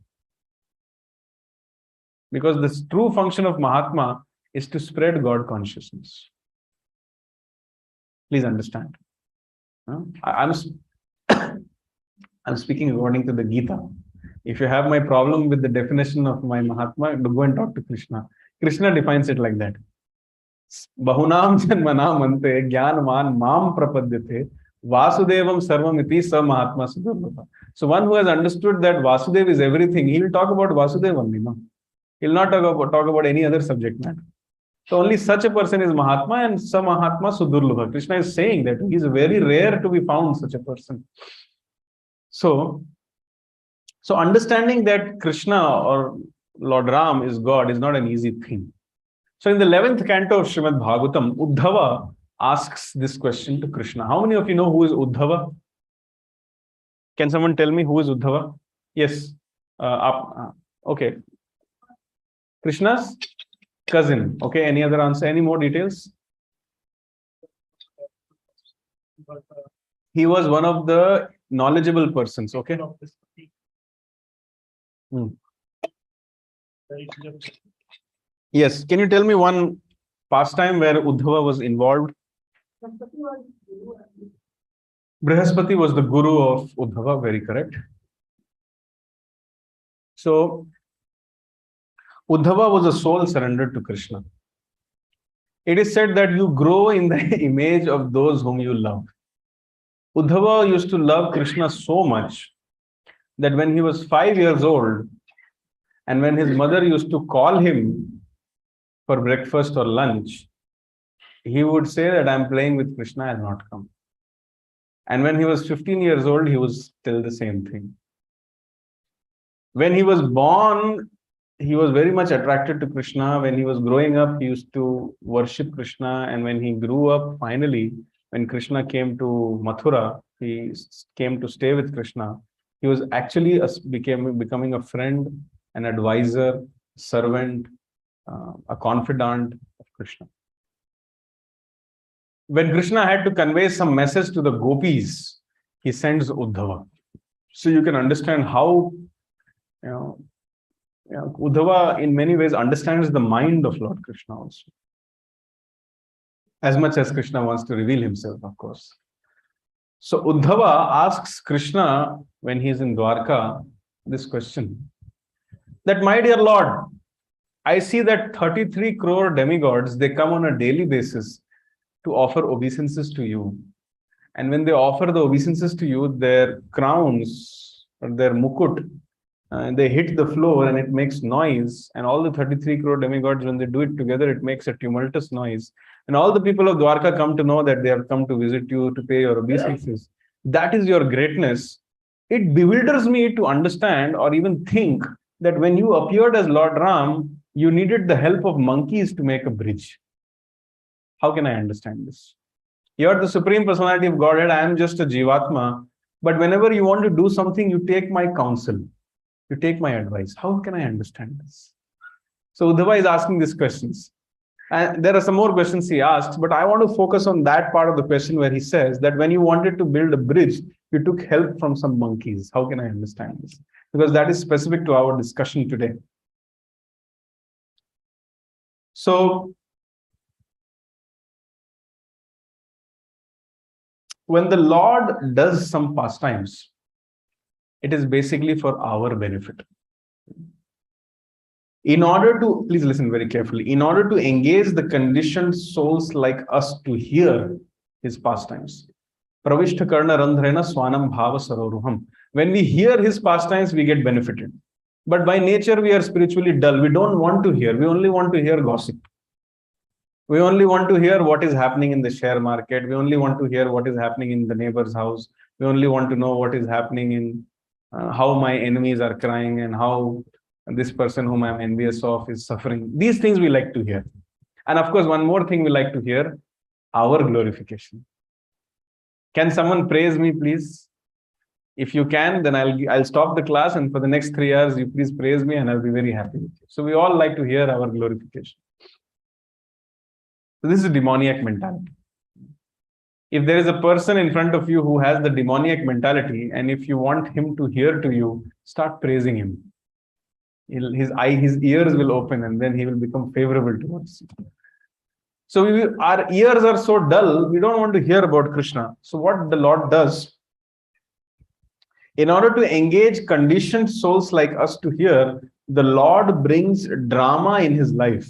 Because the true function of Mahatma is to spread God consciousness. Please understand. I'm speaking according to the Gita. If you have my problem with the definition of my Mahatma, go and talk to Krishna. Krishna defines it like that. Bahunam janmanam ante jnanvan mam prapadyate Vasudevam sarvamiti sa Mahatma Sudurlabha. So one who has understood that Vasudeva is everything, he will talk about Vasudeva only. No? He will not talk about any other subject matter. So only such a person is Mahatma, and sa Mahatma Sudurlabha. Krishna is saying that he is very rare to be found, such a person. So understanding that Krishna or Lord Ram is God is not an easy thing. So in the 11th canto of Srimad Bhagavatam, Udhava asks this question to Krishna. How many of you know who is Udhava? Can someone tell me who is Udhava? Yes. Okay. Krishna's cousin. Okay. Any other answer? Any more details? He was one of the knowledgeable persons. Okay. Yes. Can you tell me one pastime where Udhava was involved? Brihaspati was the guru of Udhava. Very correct. So Udhava was a soul surrendered to Krishna. It is said that you grow in the image of those whom you love. Udhava used to love Krishna so much that when he was 5 years old, and when his mother used to call him for breakfast or lunch, he would say that I'm playing with Krishna, I'll not come. And when he was 15 years old, he was still the same thing. When he was born, he was very much attracted to Krishna. When he was growing up, he used to worship Krishna. And when he grew up, finally, when Krishna came to Mathura, he came to stay with Krishna. He was actually becoming a friend, an advisor, servant, a confidant of Krishna. When Krishna had to convey some message to the gopis, he sends Udhava. So you can understand how, Udhava in many ways understands the mind of Lord Krishna also. As much as Krishna wants to reveal himself, of course. So Udhava asks Krishna when he is in Dwarka this question, that my dear Lord, I see that 33 crore demigods, they come on a daily basis to offer obeisances to you. And when they offer the obeisances to you, their crowns or their mukut, they hit the floor and it makes noise. And all the 33 crore demigods, when they do it together, it makes a tumultuous noise. And all the people of Dwarka come to know that they have come to visit you, to pay your obeisances. That is your greatness. It bewilders me to understand or even think that when you appeared as Lord Ram, you needed the help of monkeys to make a bridge. How can I understand this? You're the Supreme Personality of Godhead. I am just a Jivatma. But whenever you want to do something, you take my counsel. You take my advice. How can I understand this? So Udhava is asking these questions. And there are some more questions he asks, but I want to focus on that part of the question where he says that when you wanted to build a bridge, you took help from some monkeys. How can I understand this? Because that is specific to our discussion today. So, when the Lord does some pastimes, it is basically for our benefit. In order to, please listen very carefully, in order to engage the conditioned souls like us to hear his pastimes. Pravishta karna randhrena swanam bhava saroruham. When we hear his pastimes, we get benefited. But by nature, we are spiritually dull. We don't want to hear. We only want to hear gossip. We only want to hear what is happening in the share market. We only want to hear what is happening in the neighbor's house. We only want to know what is happening in how my enemies are crying and how this person whom I'm envious of is suffering. These things we like to hear. And of course, one more thing we like to hear, our glorification. Can someone praise me, please? If you can, then I'll stop the class, and for the next 3 hours, you please praise me and I'll be very happy with you. So we all like to hear our glorification. So this is a demoniac mentality. If there is a person in front of you who has the demoniac mentality, and if you want him to hear to you, start praising him. His ears will open, and then he will become favorable towards you. So our ears are so dull, we don't want to hear about Krishna. So what the Lord does, in order to engage conditioned souls like us to hear, the Lord brings drama in his life.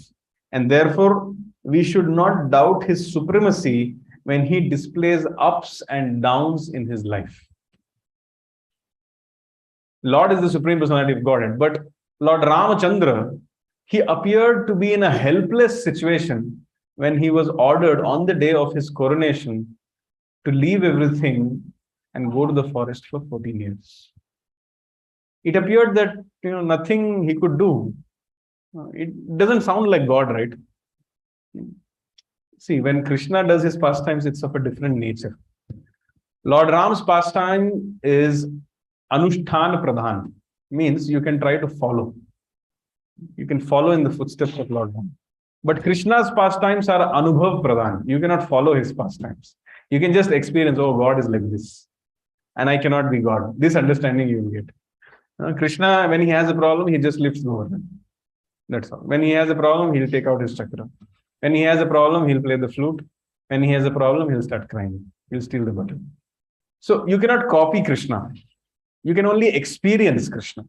And therefore, we should not doubt his supremacy when he displays ups and downs in his life. Lord is the Supreme Personality of Godhead, but Lord Ramachandra, he appeared to be in a helpless situation when he was ordered on the day of his coronation to leave everything and go to the forest for 14 years. It appeared that nothing he could do. It doesn't sound like God, right? See, when Krishna does his pastimes, it's of a different nature. Lord Ram's pastime is Anushtan Pradhan, means you can try to follow. You can follow in the footsteps of Lord Ram. But Krishna's pastimes are Anubhav Pradhan. You cannot follow his pastimes. You can just experience, oh, God is like this. And I cannot be God. This understanding you will get. Krishna, when he has a problem, he just lifts the burden. That's all. When he has a problem, he'll take out his chakra. When he has a problem, he'll play the flute. When he has a problem, he'll start crying. He'll steal the button. So you cannot copy Krishna. You can only experience Krishna.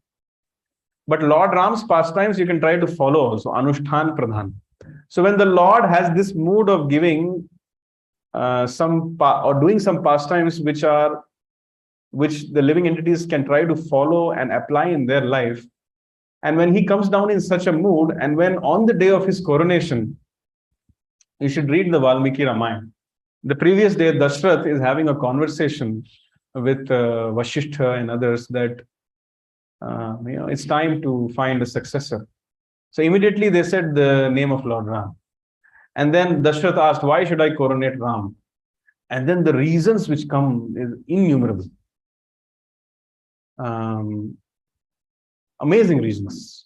But Lord Ram's pastimes, you can try to follow also. Anushtan Pradhan. So when the Lord has this mood of giving or doing some pastimes which the living entities can try to follow and apply in their life, and when he comes down in such a mood, and when on the day of his coronation, you should read the Valmiki Ramayana. The previous day, Dashrath is having a conversation with Vasishtha and others that it's time to find a successor. So immediately they said the name of Lord Ram. And then Dashrath asked, why should I coronate Ram? And then the reasons which come is innumerable. Amazing reasons.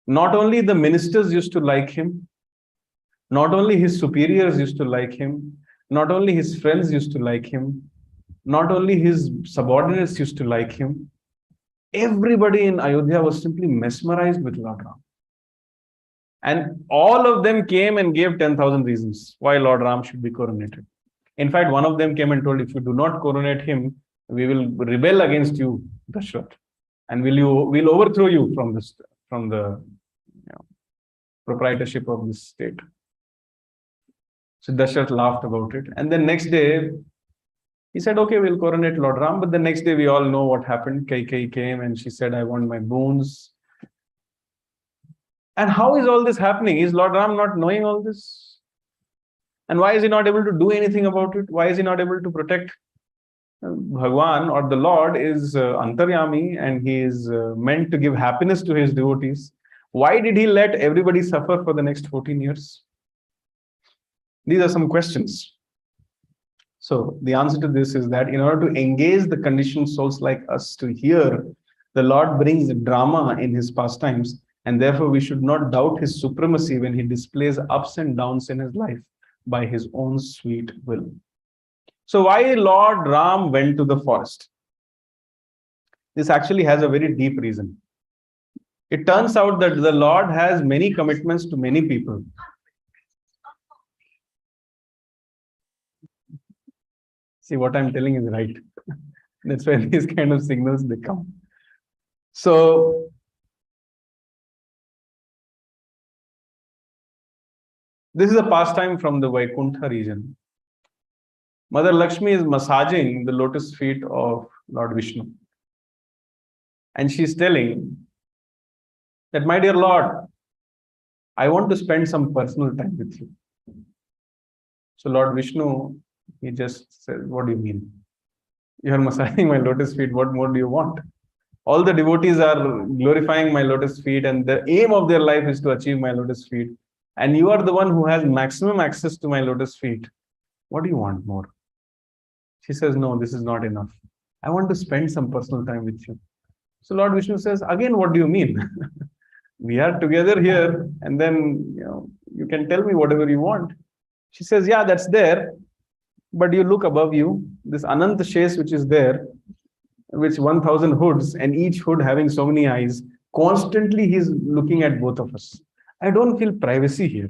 Not only the ministers used to like him, not only his superiors used to like him, not only his friends used to like him, not only his subordinates used to like him, everybody in Ayodhya was simply mesmerized with Lord Ram. And all of them came and gave 10,000 reasons why Lord Ram should be coronated. In fact, one of them came and told, if you do not coronate him, we will rebel against you, Dashrath, and we'll overthrow you from the proprietorship of this state. So Dashrath laughed about it. And then next day, he said, okay, we'll coronate Lord Ram. But the next day, we all know what happened. Kaikeyi came and she said, I want my boons. And how is all this happening? Is Lord Ram not knowing all this? And why is he not able to do anything about it? Why is he not able to protect? Bhagwan or the Lord is Antaryami, and he is meant to give happiness to his devotees. Why did he let everybody suffer for the next 14 years? These are some questions. So the answer to this is that in order to engage the conditioned souls like us to hear, the Lord brings drama in his pastimes, and therefore we should not doubt his supremacy when he displays ups and downs in his life by his own sweet will. So why Lord Ram went to the forest? This actually has a very deep reason. It turns out that the Lord has many commitments to many people. See, what I'm telling is right. That's why these kind of signals they come. So this is a pastime from the Vaikuntha region. Mother Lakshmi is massaging the lotus feet of Lord Vishnu. And she's telling that, my dear Lord, I want to spend some personal time with you. So Lord Vishnu, he just said, what do you mean? You are massaging my lotus feet. What more do you want? All the devotees are glorifying my lotus feet, and the aim of their life is to achieve my lotus feet. And you are the one who has maximum access to my lotus feet. What do you want more? She says, no, this is not enough. I want to spend some personal time with you. So Lord Vishnu says, again, what do you mean? We are together here, and then you can tell me whatever you want. She says, yeah, that's there. But you look above you, this Ananta Shesh which is there, which 1,000 hoods, and each hood having so many eyes, constantly he's looking at both of us. I don't feel privacy here.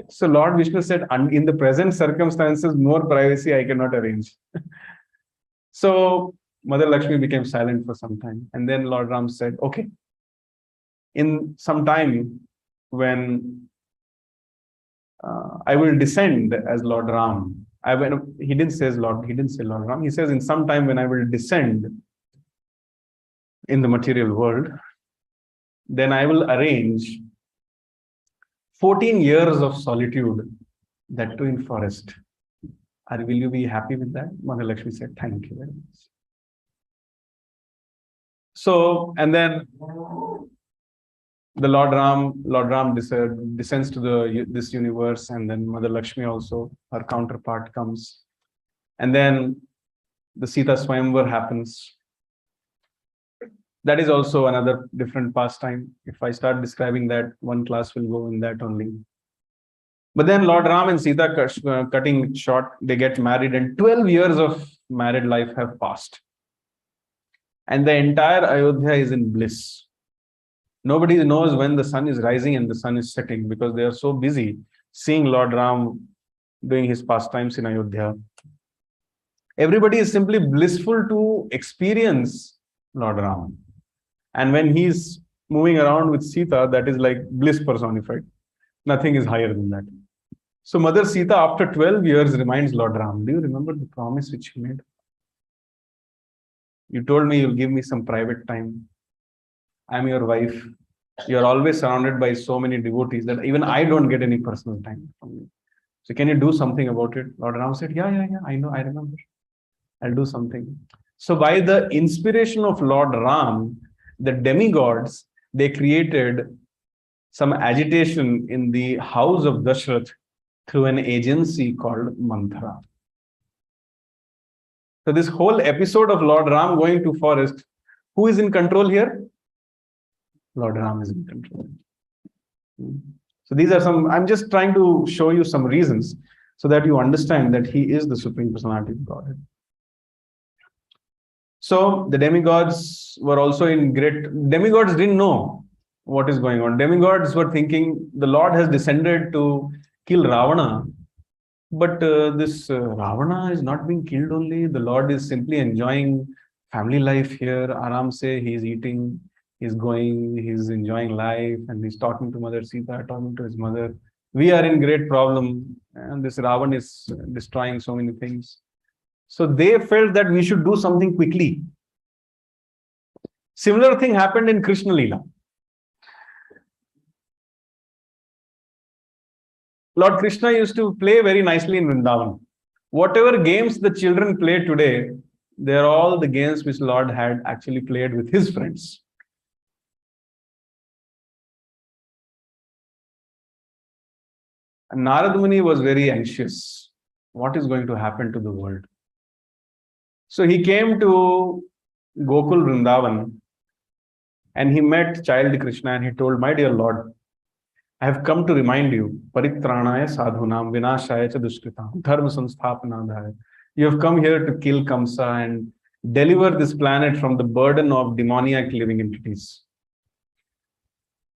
So Lord Vishnu said, in the present circumstances, more privacy I cannot arrange. So Mother Lakshmi became silent for some time. And then Lord Ram said, okay, in some time when I will descend as Lord Ram. He didn't say Lord Ram. He says, in some time when I will descend in the material world, then I will arrange 14 years of solitude, that too in forest. Will you be happy with that? Mother Lakshmi said, thank you very much. So, and then the Lord Ram descends to this universe, and then Mother Lakshmi also, her counterpart, comes. And then the Sita Swayamvar happens. That is also another different pastime. If I start describing that, one class will go in that only. But then Lord Ram and Sita, cutting it short, they get married, and 12 years of married life have passed. And the entire Ayodhya is in bliss. Nobody knows when the sun is rising and the sun is setting, because they are so busy seeing Lord Ram doing his pastimes in Ayodhya. Everybody is simply blissful to experience Lord Ram. And when he's moving around with Sita, that is like bliss personified. Nothing is higher than that. So Mother Sita, after 12 years, reminds Lord Ram, do you remember the promise which you made? You told me you'll give me some private time. I'm your wife. You're always surrounded by so many devotees that even I don't get any personal time from you. So can you do something about it? Lord Ram said, yeah, I know, I remember. I'll do something. So by the inspiration of Lord Ram, the demigods, they created some agitation in the house of Dashrath through an agency called Manthara. So this whole episode of Lord Ram going to forest, who is in control here? Lord Ram is in control. So these are some, I'm just trying to show you some reasons so that you understand that he is the Supreme Personality of Godhead. So the demigods were also in demigods didn't know what is going on. Demigods were thinking the Lord has descended to kill Ravana, but this Ravana is not being killed only. The Lord is simply enjoying family life here. Aram se, he's eating, he's going, he's enjoying life, and he's talking to Mother Sita, talking to his mother. We are in great problem, and this Ravana is destroying so many things. So they felt that we should do something quickly. Similar thing happened in Krishna Leela. Lord Krishna used to play very nicely in Vrindavan. Whatever games the children play today, they're all the games which Lord had actually played with his friends. Narad Muni was very anxious. What is going to happen to the world? So he came to Gokul Vrindavan and he met child Krishna and he told, my dear Lord, I have come to remind you, Paritranaya sadhunam vinashaya cha dushkritam dharma samsthapanadhaya. You have come here to kill Kamsa and deliver this planet from the burden of demoniac living entities.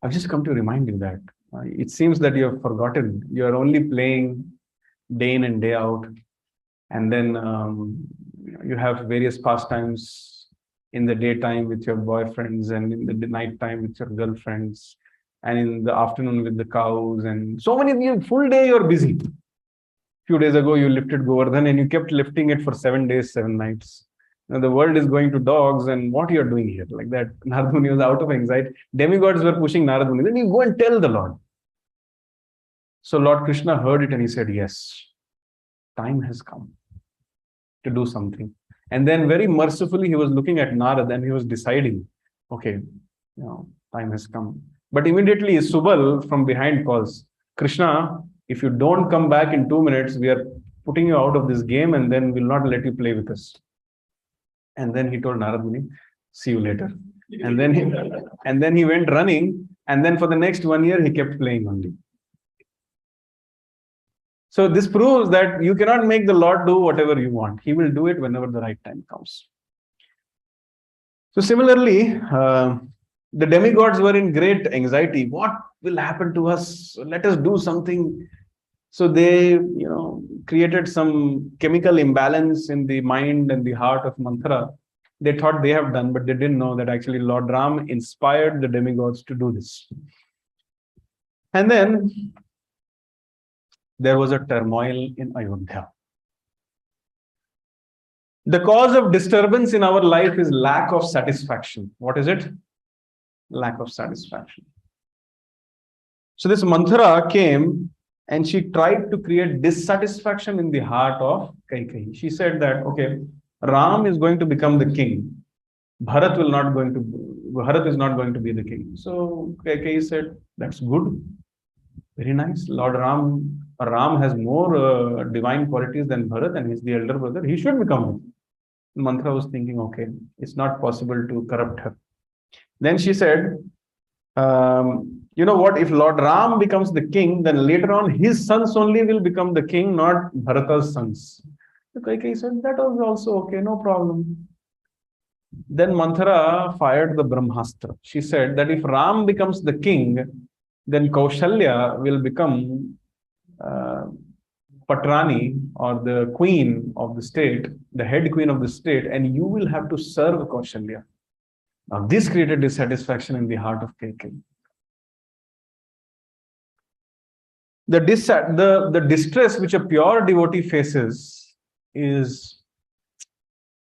I've just come to remind you that. It seems that you have forgotten. You are only playing day in and day out. And then you have various pastimes in the daytime with your boyfriends and in the night time with your girlfriends and in the afternoon with the cows and so many of you, full day you're busy. Few days ago, you lifted Govardhan and you kept lifting it for 7 days, 7 nights. Now the world is going to dogs and what you're doing here, like that. Narad Muni was out of anxiety. Demigods were pushing Narad Muni. Then you go and tell the Lord. So Lord Krishna heard it and he said, yes, time has come to do something. And then very mercifully, he was looking at Narad and he was deciding, okay, time has come. But immediately Subal from behind calls, Krishna, if you don't come back in 2 minutes, we are putting you out of this game and then we'll not let you play with us. And then he told Narad Muni, see you later. And then he went running. And then for the next 1 year, he kept playing only. So this proves that you cannot make the Lord do whatever you want. He will do it whenever the right time comes. So similarly, the demigods were in great anxiety. What will happen to us? Let us do something. So they, created some chemical imbalance in the mind and the heart of Manthara. They thought they have done, but they didn't know that actually Lord Ram inspired the demigods to do this. And then there was a turmoil in Ayodhya. The cause of disturbance in our life is lack of satisfaction. What is it? Lack of satisfaction. So this Manthara came and she tried to create dissatisfaction in the heart of Kaikeyi. She said that, okay, Ram is going to become the king. Bharat is not going to be the king. So Kaikeyi said, that's good. Very nice. Lord Ram has more divine qualities than Bharat and he's the elder brother. He should become king. Manthara was thinking, okay, it's not possible to corrupt her. Then she said, you know what, if Lord Ram becomes the king, then later on his sons only will become the king, not Bharata's sons. So Kaikeyi said, that was also okay, no problem. Then Manthara fired the Brahmastra. She said that if Ram becomes the king, then Kaushalya will become Patrani or the queen of the state, the head queen of the state, and you will have to serve Kaushalya. Now this created dissatisfaction in the heart of Kaikeyi. The distress which a pure devotee faces is,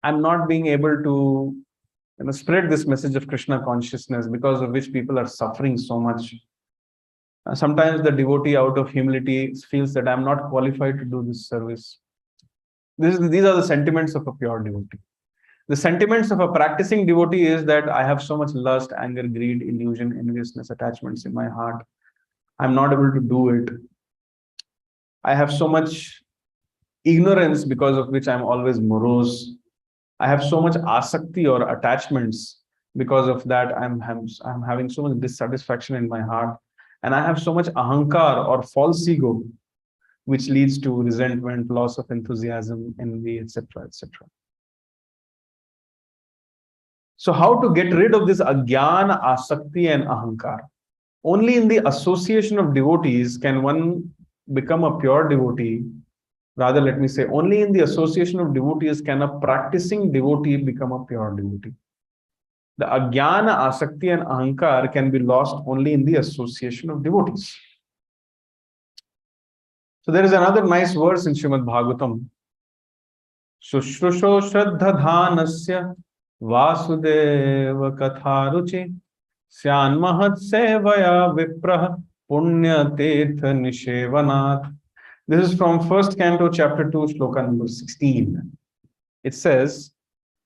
I'm not being able to spread this message of Krishna consciousness, because of which people are suffering so much. Sometimes the devotee out of humility feels that I'm not qualified to do this service. These are the sentiments of a pure devotee. The sentiments of a practicing devotee is that I have so much lust, anger, greed, illusion, enviousness, attachments in my heart. I'm not able to do it. I have so much ignorance because of which I'm always morose. I have so much asakti or attachments because of that I'm having so much dissatisfaction in my heart. And I have so much ahankar or false ego, which leads to resentment, loss of enthusiasm, envy, etc., etc. So how to get rid of this agyana, asakti and ahankar? Only in the association of devotees can one become a pure devotee. Rather, let me say, only in the association of devotees can a practicing devotee become a pure devotee. The agyana, asakti and ahankar can be lost only in the association of devotees. So there is another nice verse in Srimad Bhagavatam. Shushrusho shraddha dhanasya Vasudeva Katharuchi Syan Mahat Sevaya Viprah Punya Tirtha Nishevanat. This is from 1st Canto, Chapter 2, Sloka number 16. It says,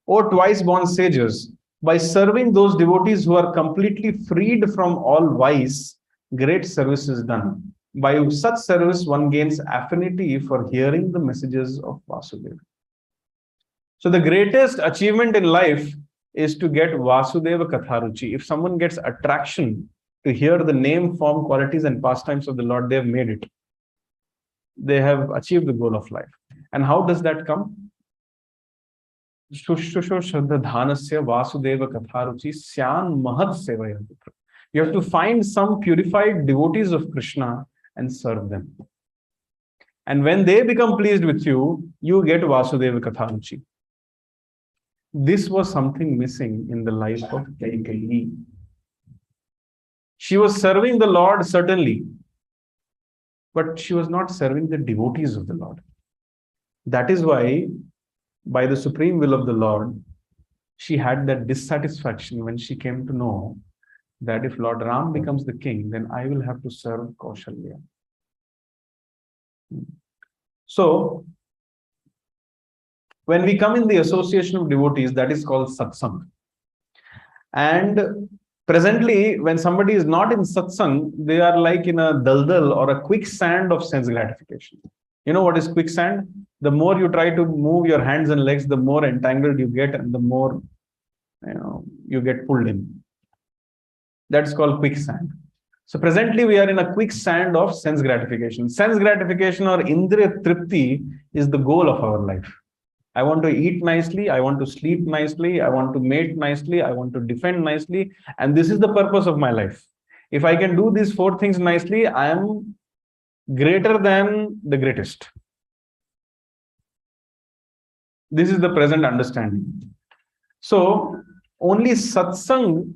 O twice born sages, by serving those devotees who are completely freed from all vice, great service is done. By such service, one gains affinity for hearing the messages of Vasudeva. So the greatest achievement in life is to get Vasudeva Katharuchi. If someone gets attraction to hear the name, form, qualities, and pastimes of the Lord, they have made it. They have achieved the goal of life. And how does that come? Shushusho Shraddha Dhanasya Vasudeva Katharuchi Syan Mahat Sevaya. You have to find some purified devotees of Krishna and serve them. And when they become pleased with you, you get Vasudeva Katharuchi. This was something missing in the life of Kaikeyi. She was serving the Lord, certainly, but she was not serving the devotees of the Lord. That is why, by the supreme will of the Lord, she had that dissatisfaction when she came to know that if Lord Ram becomes the king, then I will have to serve Kaushalya. So, when we come in the association of devotees, that is called satsang. And presently, when somebody is not in satsang, they are like in a daldal or a quicksand of sense gratification. You know what is quicksand? The more you try to move your hands and legs, the more entangled you get and the more you get pulled in. That's called quicksand. So presently we are in a quicksand of sense gratification. Sense gratification or indriya tripti is the goal of our life. I want to eat nicely, I want to sleep nicely, I want to mate nicely, I want to defend nicely, and this is the purpose of my life. If I can do these four things nicely, I am greater than the greatest. This is the present understanding. So, only satsang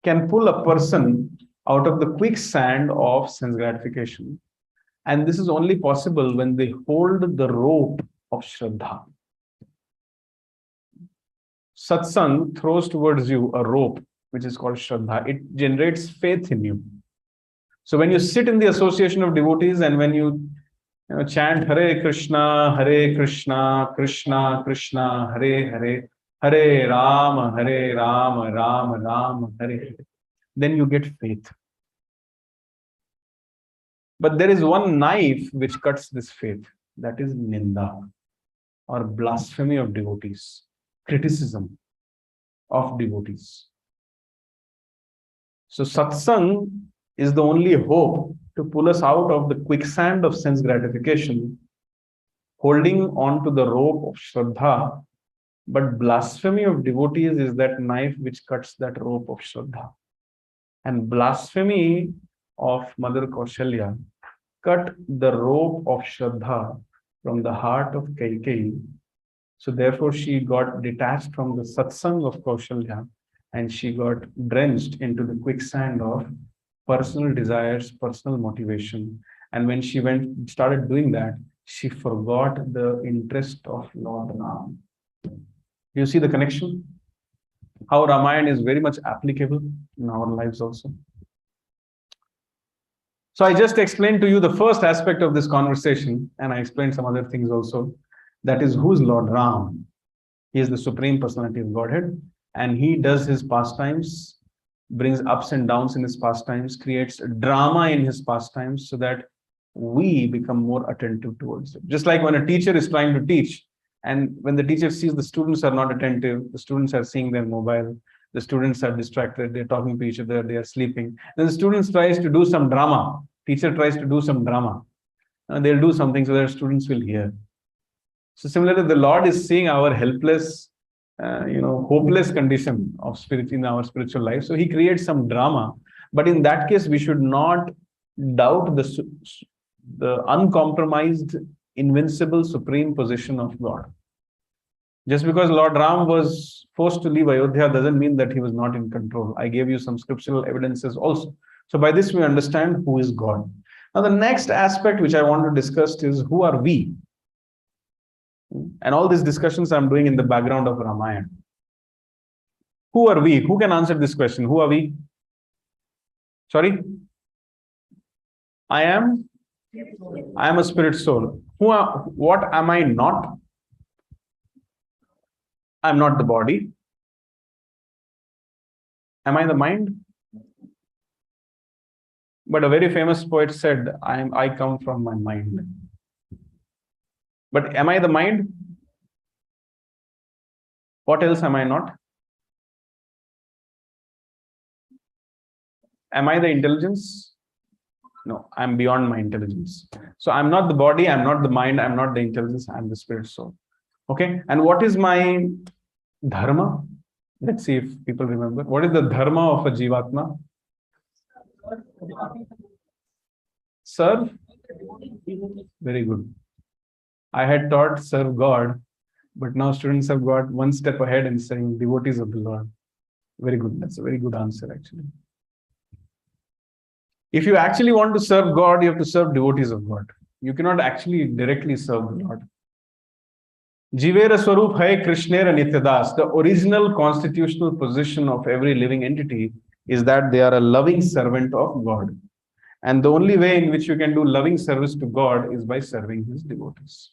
can pull a person out of the quicksand of sense gratification. And this is only possible when they hold the rope of Shraddha. Satsang throws towards you a rope, which is called Shraddha. It generates faith in you. So when you sit in the association of devotees and when you chant Hare Krishna, Krishna Krishna, Hare Hare, Hare Rama, Rama Rama, Hare Hare, then you get faith. But there is one knife which cuts this faith. That is Ninda, or blasphemy of devotees, criticism of devotees. So satsang is the only hope to pull us out of the quicksand of sense gratification, holding on to the rope of Shraddha. But blasphemy of devotees is that knife which cuts that rope of Shraddha. And blasphemy of Mother Kaushalya cut the rope of Shraddha from the heart of Kaikeyi. So therefore she got detached from the satsang of Kaushalya and she got drenched into the quicksand of personal desires, personal motivation. And when she started doing that, she forgot the interest of Lord Ram. You see the connection? How Ramayana is very much applicable in our lives also. So I just explained to you the first aspect of this conversation, and I explained some other things also. That is, who is Lord Ram? He is the Supreme Personality of Godhead, and he does his pastimes, brings ups and downs in his pastimes, creates drama in his pastimes so that we become more attentive towards it. Just like when a teacher is trying to teach, and when the teacher sees the students are not attentive, the students are seeing their mobile, the students are distracted, they're talking to each other, they are sleeping. Then the students tries to do some drama. Teacher tries to do some drama. They'll do something so that students will hear. So similarly, the Lord is seeing our helpless, hopeless condition of spirit in our spiritual life. So he creates some drama. But in that case, we should not doubt the uncompromised, invincible, supreme position of God. Just because Lord Ram was forced to leave Ayodhya doesn't mean that he was not in control. I gave you some scriptural evidences also. So by this we understand who is God. Now the next aspect which I want to discuss is who are we? And all these discussions I'm doing in the background of Ramayana. Who are we? Who can answer this question? Who are we? Sorry? I am a spirit soul. What am I not? I'm not the body. Am I the mind? But a very famous poet said, I come from my mind. But am I the mind? What else am I not? Am I the intelligence? No, I'm beyond my intelligence. So I'm not the body, I'm not the mind, I'm not the intelligence, I'm the spirit soul. Okay, and what is my dharma? Let's see if people remember. What is the dharma of a jivatma? Serve? Very good. I had taught serve God, but now students have got one step ahead and saying devotees of the Lord. Very good. That's a very good answer, actually. If you actually want to serve God, you have to serve devotees of God. You cannot actually directly serve the Lord. Jivera Swarup Hai Krishnera Nityadas. The original constitutional position of every living entity is that they are a loving servant of God. And the only way in which you can do loving service to God is by serving his devotees.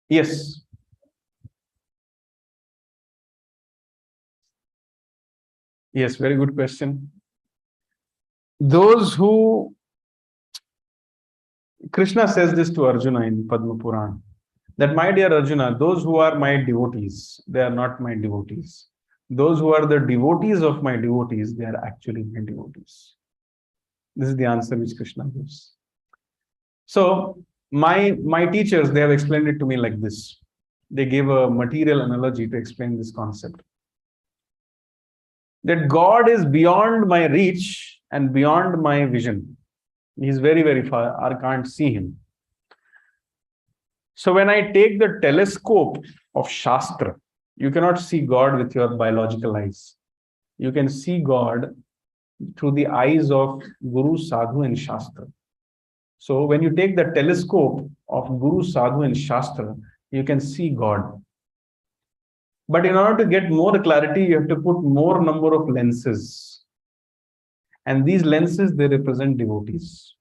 Yes. Yes, very good question. Those who, Krishna says this to Arjuna in Padma Puran, that my dear Arjuna, those who are my devotees, they are not my devotees. Those who are the devotees of my devotees, they are actually my devotees. This is the answer which Krishna gives. So my teachers, they have explained it to me like this. They gave a material analogy to explain this concept. That God is beyond my reach and beyond my vision. He's very, very far. I can't see him. So when I take the telescope of Shastra, you cannot see God with your biological eyes. You can see God through the eyes of Guru, Sadhu, and Shastra. So when you take the telescope of Guru, Sadhu, and Shastra, you can see God. But in order to get more clarity, you have to put more number of lenses. And these lenses, they represent devotees.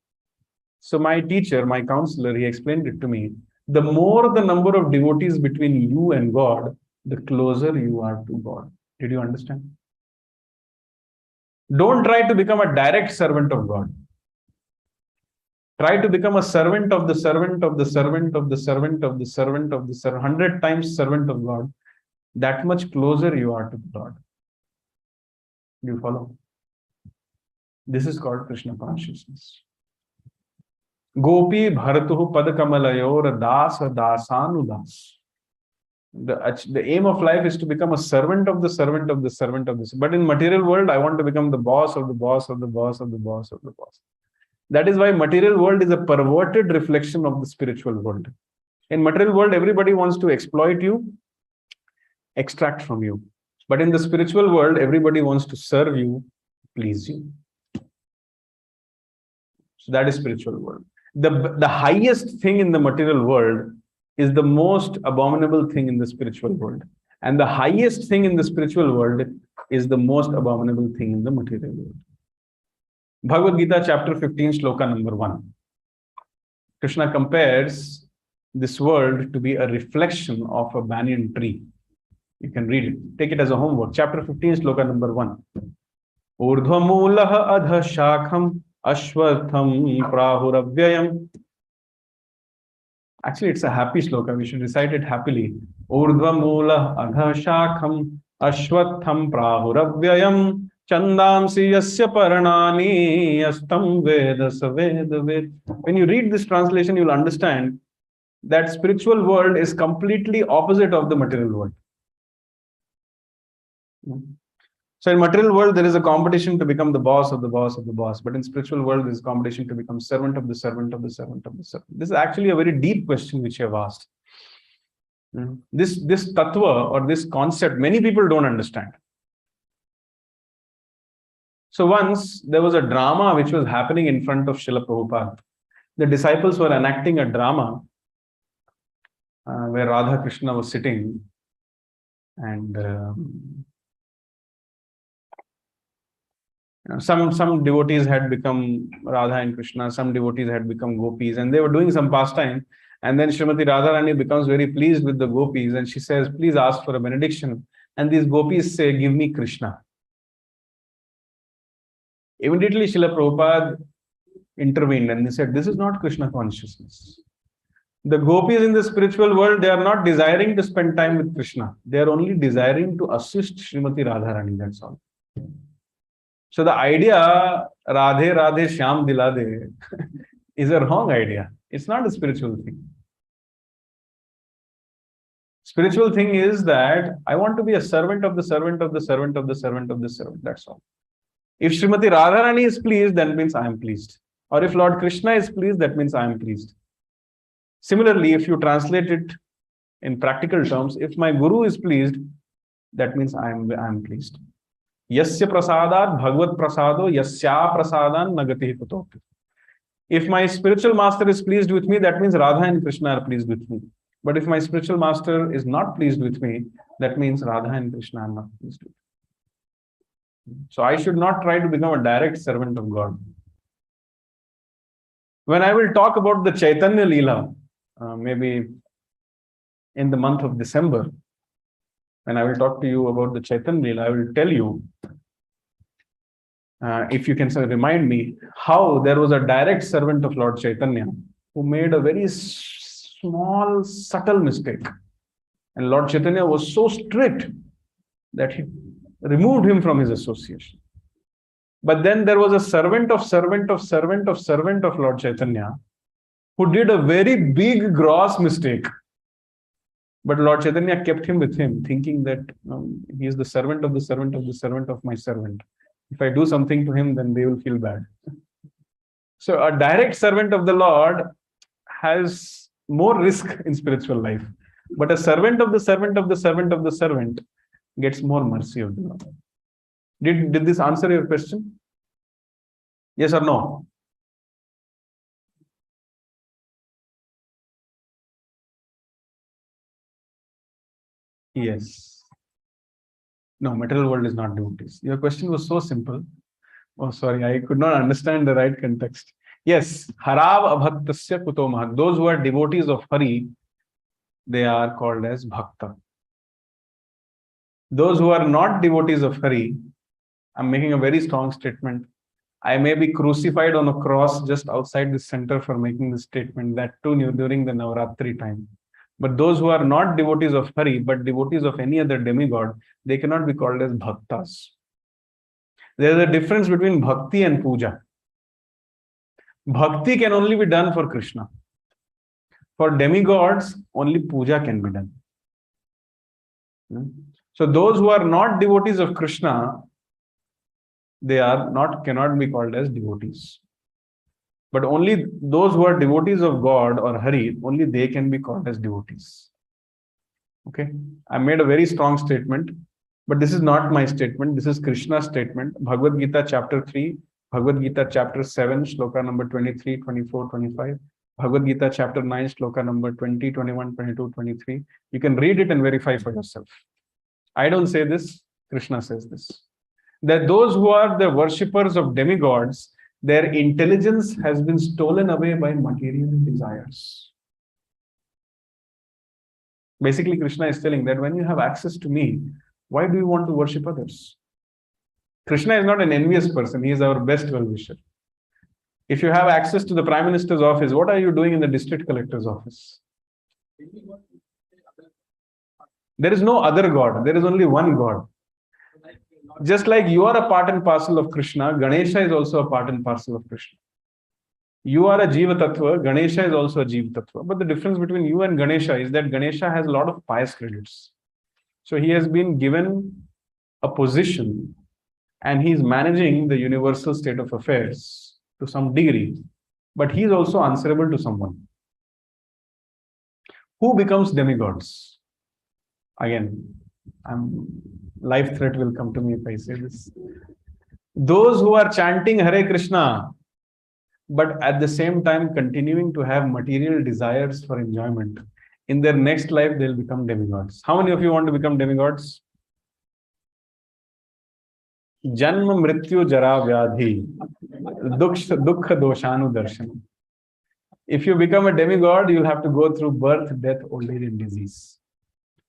So my teacher, my counselor, he explained it to me. The more the number of devotees between you and God, the closer you are to God. Did you understand? Don't try to become a direct servant of God. Try to become a servant of the servant of the servant of the servant of the servant of the servant, 100 times servant of God. That much closer you are to God. Do you follow? This is called Krishna consciousness. Gopi bharatuhu padakamalayora dasa dasanudas. The aim of life is to become a servant of the servant of the servant of the. But in material world, I want to become the boss of the boss of the boss of the boss of the boss. That is why material world is a perverted reflection of the spiritual world. In material world, everybody wants to exploit you, extract from you. But in the spiritual world, everybody wants to serve you, please you. So that is spiritual world. The highest thing in the material world is the most abominable thing in the spiritual world. And the highest thing in the spiritual world is the most abominable thing in the material world. Bhagavad Gita chapter 15, Sloka number 1. Krishna compares this world to be a reflection of a banyan tree. You can read it. Take it as a homework. Chapter 15, Sloka number 1. Urdhva moolah adha shakham ashwatham prahuravyayam. Actually, it's a happy sloka. We should recite it happily. Urdhva moolah adha shakham ashwatham prahuravyayam chandamsi yasya paranani astam veda saveda ved. When you read this translation, you'll understand that spiritual world is completely opposite of the material world. So in material world, there is a competition to become the boss of the boss of the boss. But in spiritual world, there is competition to become servant of the servant of the servant of the servant. This is actually a very deep question which you have asked. This tattva or this concept, many people don't understand. So once there was a drama which was happening in front of Srila Prabhupada. The disciples were enacting a drama where Radha Krishna was sitting and some devotees had become Radha and Krishna, some devotees had become gopis, and they were doing some pastime. And then Srimati Radharani becomes very pleased with the gopis, and she says, please ask for a benediction. and these gopis say, give me Krishna. Immediately Srila Prabhupada intervened and he said, this is not Krishna consciousness. The gopis in the spiritual world, they are not desiring to spend time with Krishna. They are only desiring to assist Srimati Radharani, that's all. So the idea, Radhe Radhe Shyam Dilade, is a wrong idea. It's not a spiritual thing. Spiritual thing is that I want to be a servant of the servant of the servant of the servant of the servant. That's all. If Srimati Radharani is pleased, that means I am pleased. Or if Lord Krishna is pleased, that means I am pleased. Similarly, if you translate it in practical terms, if my guru is pleased, that means I am pleased. Yasya prasadat bhagavad prasado yasya prasadan nagati kutopi. If my spiritual master is pleased with me, that means Radha and Krishna are pleased with me. But if my spiritual master is not pleased with me, that means Radha and Krishna are not pleased with me. So I should not try to become a direct servant of God. When I will talk about the Chaitanya Leela, maybe in the month of December, when I will talk to you about the Chaitanya Leela, I will tell you, if you can remind me, how there was a direct servant of Lord Chaitanya who made a very small, subtle mistake. And Lord Chaitanya was so strict that he removed him from his association. But then there was a servant of Lord Chaitanya who did a very big, gross mistake. But Lord Chaitanya kept him with him, thinking that he is the servant of the servant of the servant of my servant. If I do something to him, then they will feel bad. So a direct servant of the Lord has more risk in spiritual life. But a servant of the servant of the servant of the servant gets more mercy of the Lord. Did this answer your question? Yes or no? Yes. No, material world is not devotees. Your question was so simple. Oh, sorry, I could not understand the right context. Yes, Harav Abhaktasya Kuto Mahak. Those who are devotees of Hari, they are called as Bhakta. Those who are not devotees of Hari, I'm making a very strong statement. I may be crucified on a cross just outside the center for making this statement, that too during the Navaratri time. But those who are not devotees of Hari, but devotees of any other demigod, they cannot be called as Bhaktas. There is a difference between Bhakti and Puja. Bhakti can only be done for Krishna. For demigods, only Puja can be done. So those who are not devotees of Krishna, they cannot be called as devotees. But only those who are devotees of God or Hari, only they can be called as devotees. Okay, I made a very strong statement, but this is not my statement. This is Krishna's statement. Bhagavad Gita chapter 3, Bhagavad Gita chapter 7, Sloka number 23, 24, 25. Bhagavad Gita chapter 9, Sloka number 20, 21, 22, 23. You can read it and verify for yourself. I don't say this, Krishna says this. That those who are the worshippers of demigods, their intelligence has been stolen away by material desires. Basically, Krishna is telling that when you have access to me, why do you want to worship others? Krishna is not an envious person. He is our best well-wisher. If you have access to the Prime Minister's office, what are you doing in the District Collector's office? There is no other God. There is only one God. Just like you are a part and parcel of Krishna, Ganesha is also a part and parcel of Krishna. You are a Jiva Tattva, Ganesha is also a Jiva Tattva. But the difference between you and Ganesha is that Ganesha has a lot of pious credits. So he has been given a position and he is managing the universal state of affairs to some degree. But he is also answerable to someone. Who becomes demigods? Again, life threat will come to me if I say this. Those who are chanting Hare Krishna, but at the same time continuing to have material desires for enjoyment, in their next life they'll become demigods. How many of you want to become demigods? Janma Mrityu Jara Vyadhi Dukha Doshanu Darshan. If you become a demigod, you'll have to go through birth, death, old age, and disease.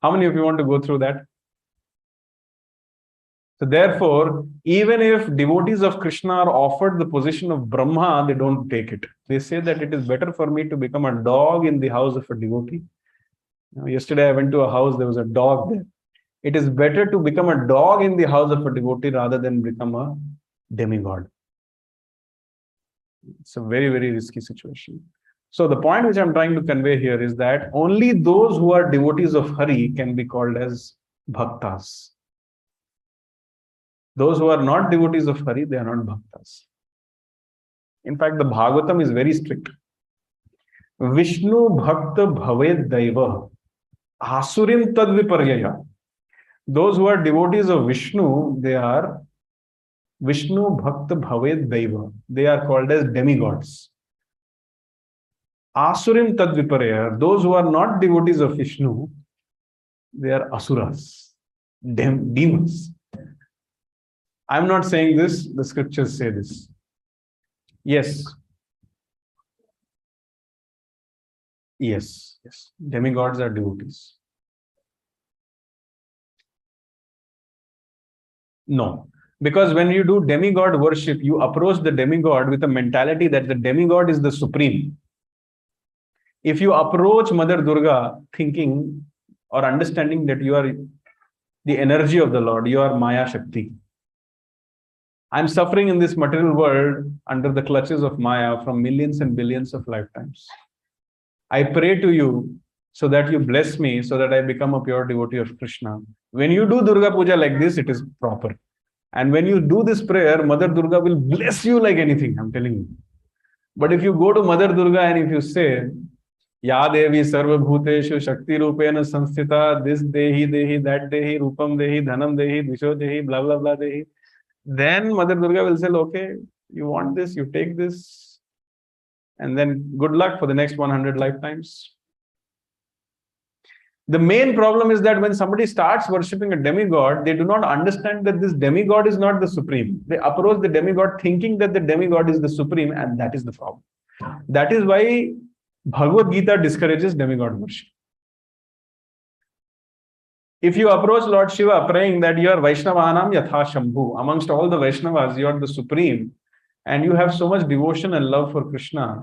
How many of you want to go through that? So therefore, even if devotees of Krishna are offered the position of Brahma, they don't take it. They say that it is better for me to become a dog in the house of a devotee. Yesterday I went to a house, there was a dog there. It is better to become a dog in the house of a devotee rather than become a demigod. It's a very, very risky situation. So the point which I'm trying to convey here is that only those who are devotees of Hari can be called as bhaktas. Those who are not devotees of Hari, they are not bhaktas. In fact, the Bhagavatam is very strict. Vishnu bhakta bhaved daiva asurim tadviparyaya. Those who are devotees of Vishnu, they are Vishnu bhakta bhaved daiva. They are called as demigods. Asurim tadviparyaya. Those who are not devotees of Vishnu, they are asuras, demons. I'm not saying this, the scriptures say this. Yes. Yes. Demigods are devotees. No. Because when you do demigod worship, you approach the demigod with a mentality that the demigod is the supreme. If you approach Mother Durga thinking or understanding that you are the energy of the Lord, you are Maya Shakti. I'm suffering in this material world under the clutches of Maya from millions and billions of lifetimes. I pray to you so that you bless me, so that I become a pure devotee of Krishna. When you do Durga Puja like this, it is proper. And when you do this prayer, Mother Durga will bless you like anything, I'm telling you. But if you go to Mother Durga and if you say, Ya Devi Sarva Bhuteshu Shakti Rupena Sanstita, this Dehi, that Dehi, Rupam Dehi, Dhanam Dehi, Disho Dehi, blah, blah, blah Dehi, then Mother Durga will say, okay, you want this, you take this, and then good luck for the next 100 lifetimes. The main problem is that when somebody starts worshipping a demigod, they do not understand that this demigod is not the supreme. They approach the demigod thinking that the demigod is the supreme, and that is the problem. That is why Bhagavad Gita discourages demigod worship. If you approach Lord Shiva praying that you are Vaishnavanam Yatha Shambhu, amongst all the Vaishnavas, you are the supreme, and you have so much devotion and love for Krishna,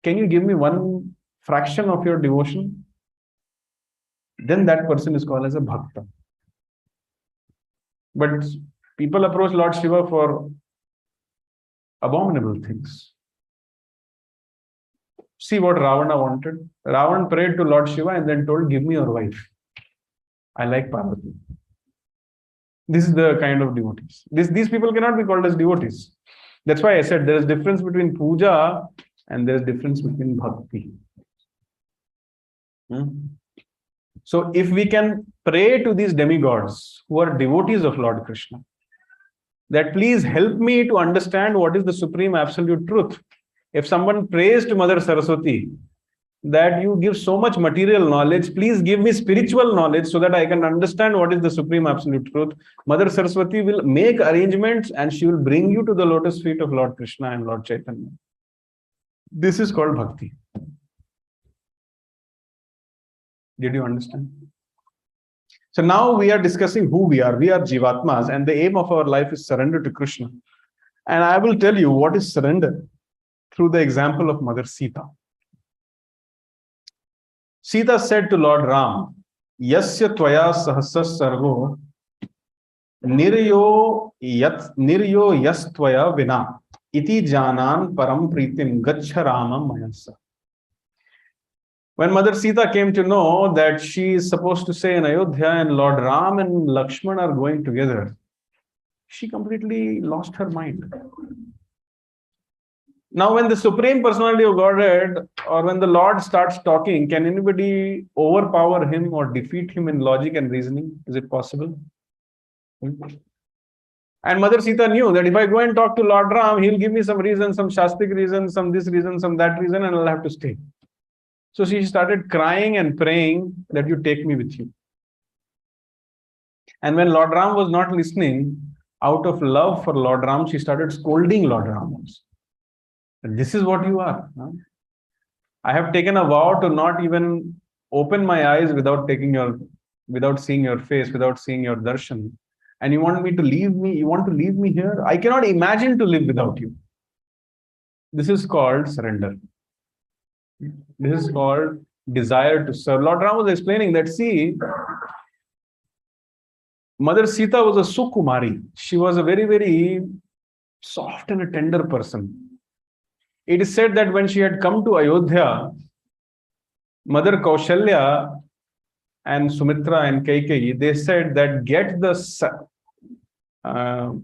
can you give me one fraction of your devotion? Then that person is called as a bhakta. But people approach Lord Shiva for abominable things. See what Ravana wanted. Ravana prayed to Lord Shiva and then told, give me your wife. I like Parvati. This is the kind of devotees. These people cannot be called as devotees. That's why I said there is difference between puja and there is difference between bhakti. So if we can pray to these demigods who are devotees of Lord Krishna, that please help me to understand what is the supreme absolute truth. If someone prays to Mother Saraswati, that you give so much material knowledge, please give me spiritual knowledge so that I can understand what is the supreme absolute truth. Mother Saraswati will make arrangements and she will bring you to the lotus feet of Lord Krishna and Lord Chaitanya. This is called bhakti. Did you understand? So now we are discussing who we are. We are Jivatmas, and the aim of our life is surrender to Krishna. And I will tell you what is surrender through the example of Mother Sita. Sita said to Lord Ram, Yasya tvaya sahasas sargo niryo yas tvaya vina iti janan param pritim gaccha ramam mayasa. When Mother Sita came to know that she is supposed to stay in Ayodhya and Lord Ram and Lakshmana are going together, she completely lost her mind. Now, when the Supreme Personality of Godhead or when the Lord starts talking, can anybody overpower him or defeat him in logic and reasoning? Is it possible? And Mother Sita knew that if I go and talk to Lord Ram, he'll give me some reason, some Shastic reason, some this reason, some that reason, and I'll have to stay. So she started crying and praying that you take me with you. And when Lord Ram was not listening, out of love for Lord Ram, she started scolding Lord Ram also. This is what you are. I have taken a vow to not even open my eyes without seeing your face, without seeing your darshan. And you want me to leave me? You want to leave me here? I cannot imagine to live without you. This is called surrender. This is called desire to serve. Lord Rama was explaining that, see, Mother Sita was a Sukumari. She was a very, very soft and a tender person. It is said that when she had come to Ayodhya, Mother Kaushalya and Sumitra and Kaikeyi, they said that get the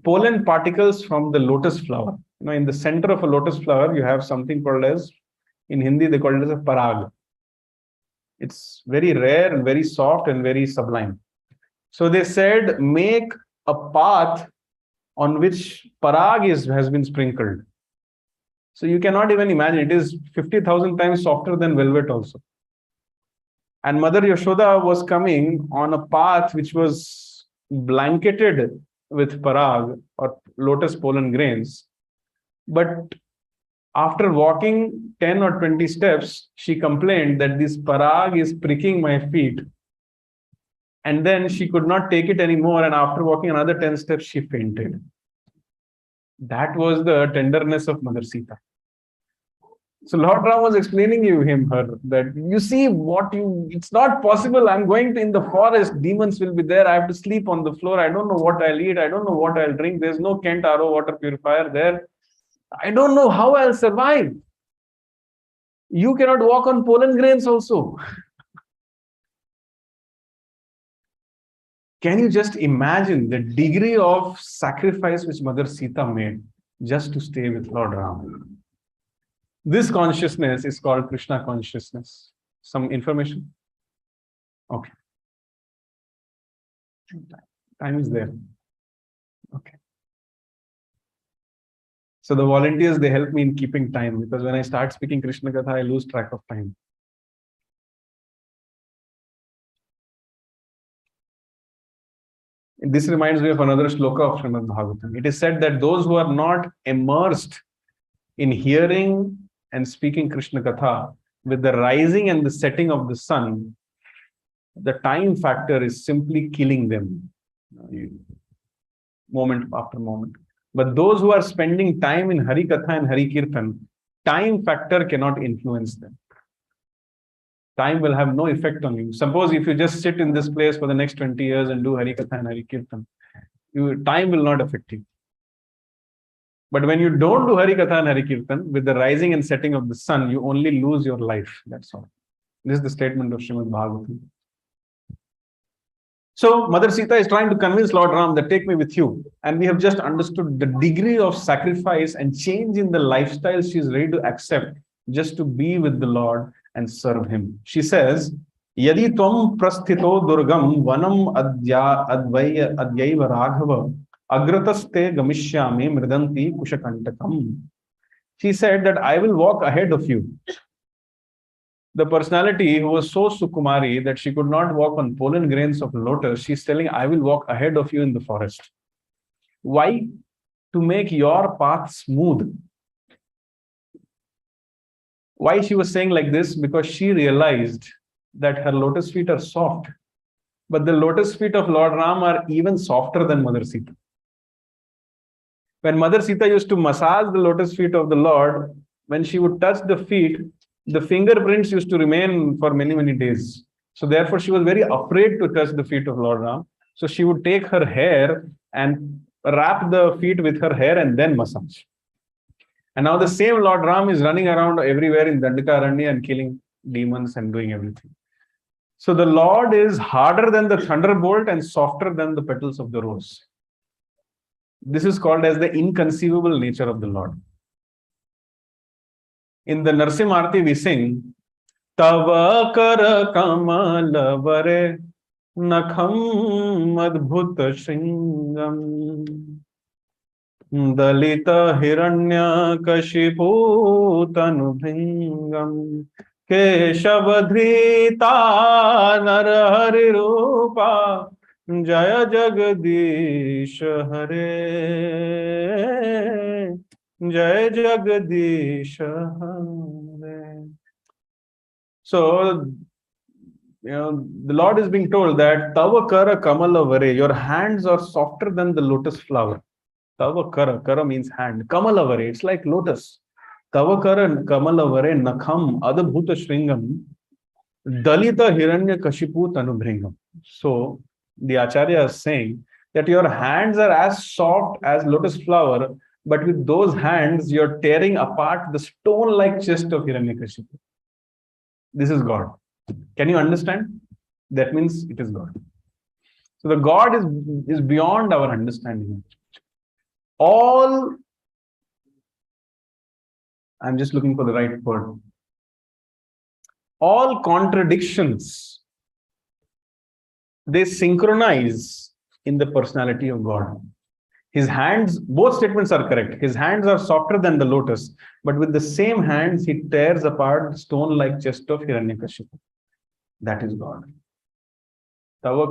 pollen particles from the lotus flower. In the center of a lotus flower, you have something called as, in Hindi, they call it as a parag. It's very rare and very soft and very sublime. So they said, make a path on which parag has been sprinkled. So you cannot even imagine, it is 50,000 times softer than velvet also. And Mother Yashoda was coming on a path which was blanketed with parag or lotus pollen grains. But after walking 10 or 20 steps, she complained that this parag is pricking my feet. And then she could not take it anymore. And after walking another 10 steps, she fainted. That was the tenderness of Mother Sita. So Lord Ram was explaining her that you see it's not possible. I'm going to in the forest, demons will be there. I have to sleep on the floor. I don't know what I'll eat. I don't know what I'll drink. There's no Kent RO water purifier there. I don't know how I'll survive. You cannot walk on pollen grains also. Can you just imagine the degree of sacrifice which Mother Sita made just to stay with Lord Ram? This consciousness is called Krishna consciousness. Some information? Okay. Time is there. Okay. So the volunteers, they help me in keeping time, because when I start speaking Krishna Katha, I lose track of time. This reminds me of another Sloka of Srimad Bhagavatam. It is said that those who are not immersed in hearing and speaking Krishna Katha, with the rising and the setting of the sun, the time factor is simply killing them, moment after moment. But those who are spending time in Hari Katha and Hari Kirtan, time factor cannot influence them. Time will have no effect on you. Suppose if you just sit in this place for the next 20 years and do Hari Katha and Hari Kirtan, time will not affect you. But when you don't do Hari Katha and Hari Kirtan, with the rising and setting of the sun, you only lose your life. That's all. This is the statement of Srimad Bhagavatam. So Mother Sita is trying to convince Lord Ram that take me with you. And we have just understood the degree of sacrifice and change in the lifestyle she is ready to accept just to be with the Lord and serve him. She says, Yadi tvam prasthito durgam vanam adyaiva raghava agrataste gamishyami mridanti kushakantakam. She said that I will walk ahead of you. The personality who was so Sukumari that she could not walk on pollen grains of lotus, she's telling, I will walk ahead of you in the forest. Why? To make your path smooth. Why she was saying like this? Because she realized that her lotus feet are soft. But the lotus feet of Lord Ram are even softer than Mother Sita. When Mother Sita used to massage the lotus feet of the Lord, when she would touch the feet, the fingerprints used to remain for many, many days. So therefore, she was very afraid to touch the feet of Lord Ram. So she would take her hair and wrap the feet with her hair and then massage. And now the same Lord Ram is running around everywhere in Dandakaranya and killing demons and doing everything. So the Lord is harder than the thunderbolt and softer than the petals of the rose. This is called as the inconceivable nature of the Lord. In the Narsimharti we sing, Tava kara kamala vare nakham adbhuta shringam dalita hiranya kashipu tanubhingam keshavadhrita narahari rupa jaya jagadish hare Jai Jagadish Hare. So the Lord is being told that Tava Kara Kamala Vare, your hands are softer than the lotus flower. Tava Kara means hand. Kamala Vare, it's like lotus. Tava Kara Kamala Vare Nakham Adabhuta Shringam Dalita Hiranya Kashipu Tanubhringam. So the Acharya is saying that your hands are as soft as lotus flower, but with those hands you're tearing apart the stone-like chest of Hiranyakashipu. This is God. Can you understand? That means it is God. So the God is beyond our understanding. I'm just looking for the right word. All contradictions, they synchronize in the personality of God. His hands, both statements are correct. His hands are softer than the lotus, but with the same hands, he tears apart the stone-like chest of Hiranyakashipu. That is God. So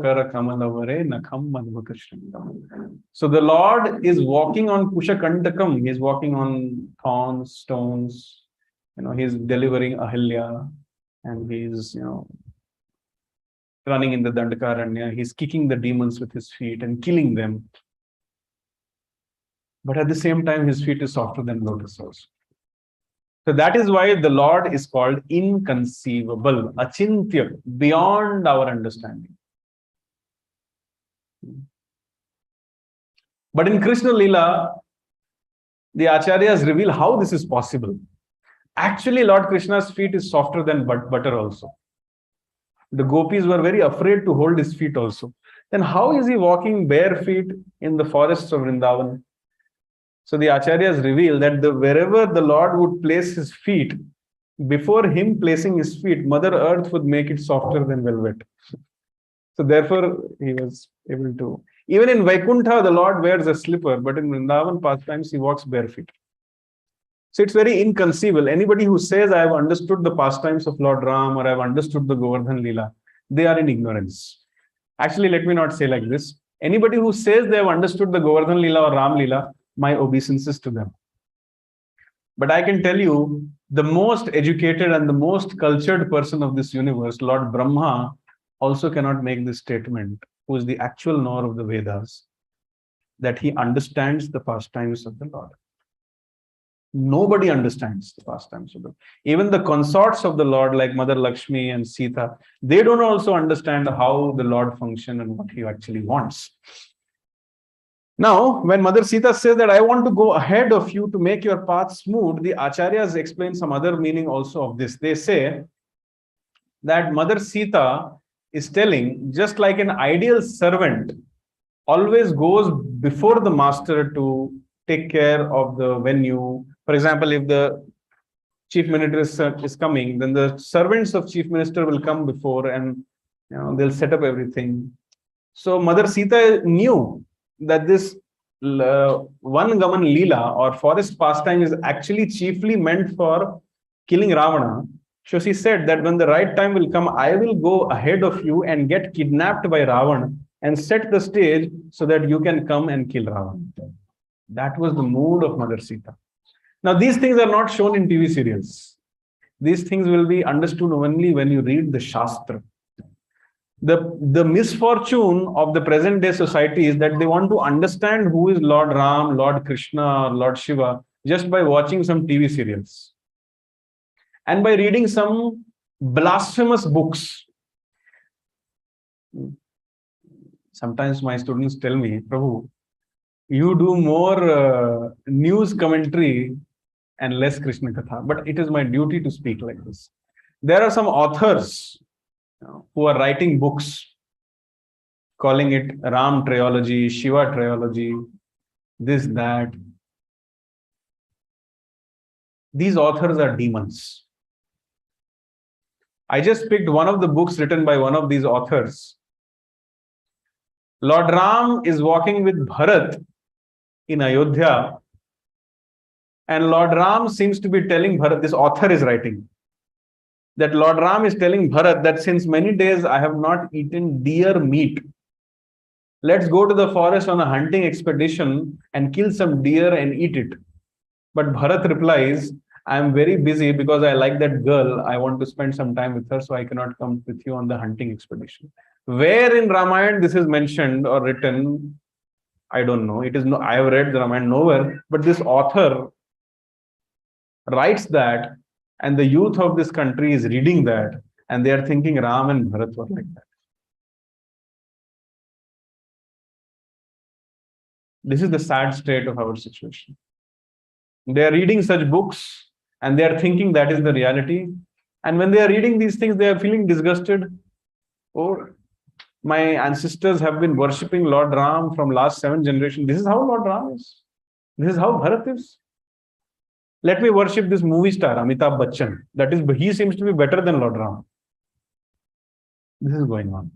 the Lord is walking on Pushakandakam. He's walking on thorns, stones. He's delivering Ahilya, and he's, running in the Dandakaranya. He's kicking the demons with his feet and killing them. But at the same time, his feet is softer than lotus also. So that is why the Lord is called inconceivable, achintya, beyond our understanding. But in Krishna Leela, the Acharyas reveal how this is possible. Actually, Lord Krishna's feet is softer than butter also. The gopis were very afraid to hold his feet also. Then how is he walking bare feet in the forests of Vrindavan? So the Acharyas reveal that wherever the Lord would place his feet, before him placing his feet, Mother Earth would make it softer than velvet. So therefore, he was able to. Even in Vaikuntha, the Lord wears a slipper, but in Vrindavan pastimes, he walks bare feet. So it's very inconceivable. Anybody who says, I have understood the pastimes of Lord Ram or I have understood the Govardhan Leela, they are in ignorance. Actually, let me not say like this. Anybody who says they have understood the Govardhan Leela or Ram Leela, my obeisances to them. But I can tell you, the most educated and the most cultured person of this universe, Lord Brahma, also cannot make this statement, who is the actual knower of the Vedas, that he understands the pastimes of the Lord. Nobody understands the pastimes of the Lord. Even the consorts of the Lord, like Mother Lakshmi and Sita, they don't also understand how the Lord functions and what he actually wants. Now, when Mother Sita says that I want to go ahead of you to make your path smooth, the Acharyas explain some other meaning also of this. They say that Mother Sita is telling, just like an ideal servant always goes before the master to take care of the venue. For example, if the chief minister is coming, then the servants of chief minister will come before and they'll set up everything. So Mother Sita knew that this one Gaman Leela or forest pastime is actually chiefly meant for killing Ravana. So she said that when the right time will come, I will go ahead of you and get kidnapped by Ravana and set the stage so that you can come and kill Ravana. That was the mood of Mother Sita. Now, these things are not shown in TV serials. These things will be understood only when you read the Shastra. The misfortune of the present day society is that they want to understand who is Lord Ram, Lord Krishna, or Lord Shiva just by watching some TV serials and by reading some blasphemous books. Sometimes my students tell me, Prabhu, you do more news commentary and less Krishna Katha, but it is my duty to speak like this. There are some authors who are writing books, calling it Ram trilogy, Shiva trilogy, this, that. These authors are demons. I just picked one of the books written by one of these authors. Lord Ram is walking with Bharat in Ayodhya, and Lord Ram seems to be telling Bharat, this author is writing, that Lord Ram is telling Bharat that since many days I have not eaten deer meat. Let's go to the forest on a hunting expedition and kill some deer and eat it. But Bharat replies, I'm very busy because I like that girl. I want to spend some time with her, so I cannot come with you on the hunting expedition. Where in Ramayana this is mentioned or written, I don't know. It is no, I have read the Ramayana nowhere, but this author writes that, and the youth of this country is reading that, and they are thinking Ram and Bharat were like that. This is the sad state of our situation. They are reading such books and they are thinking that is the reality. And when they are reading these things, they are feeling disgusted. Oh, my ancestors have been worshipping Lord Ram from last 7 generations. This is how Lord Ram is. This is how Bharat is. Let me worship this movie star, Amitabh Bachchan. That is, he seems to be better than Lord Ram. This is going on.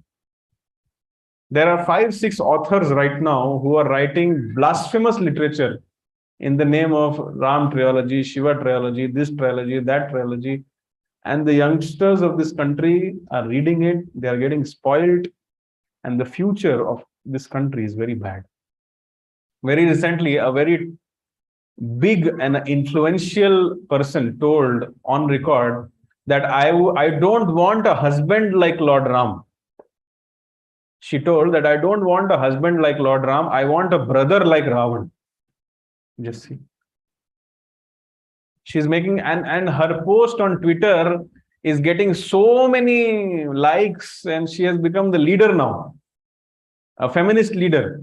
There are 5, 6 authors right now who are writing blasphemous literature in the name of Ram trilogy, Shiva trilogy, this trilogy, that trilogy. And the youngsters of this country are reading it. They are getting spoiled. And the future of this country is very bad. Very recently, a very big and influential person told on record that I don't want a husband like Lord Ram. She told that I don't want a husband like Lord Ram. I want a brother like Ravan. Just see. She's making, and her post on Twitter is getting so many likes, and she has become the leader now, a feminist leader.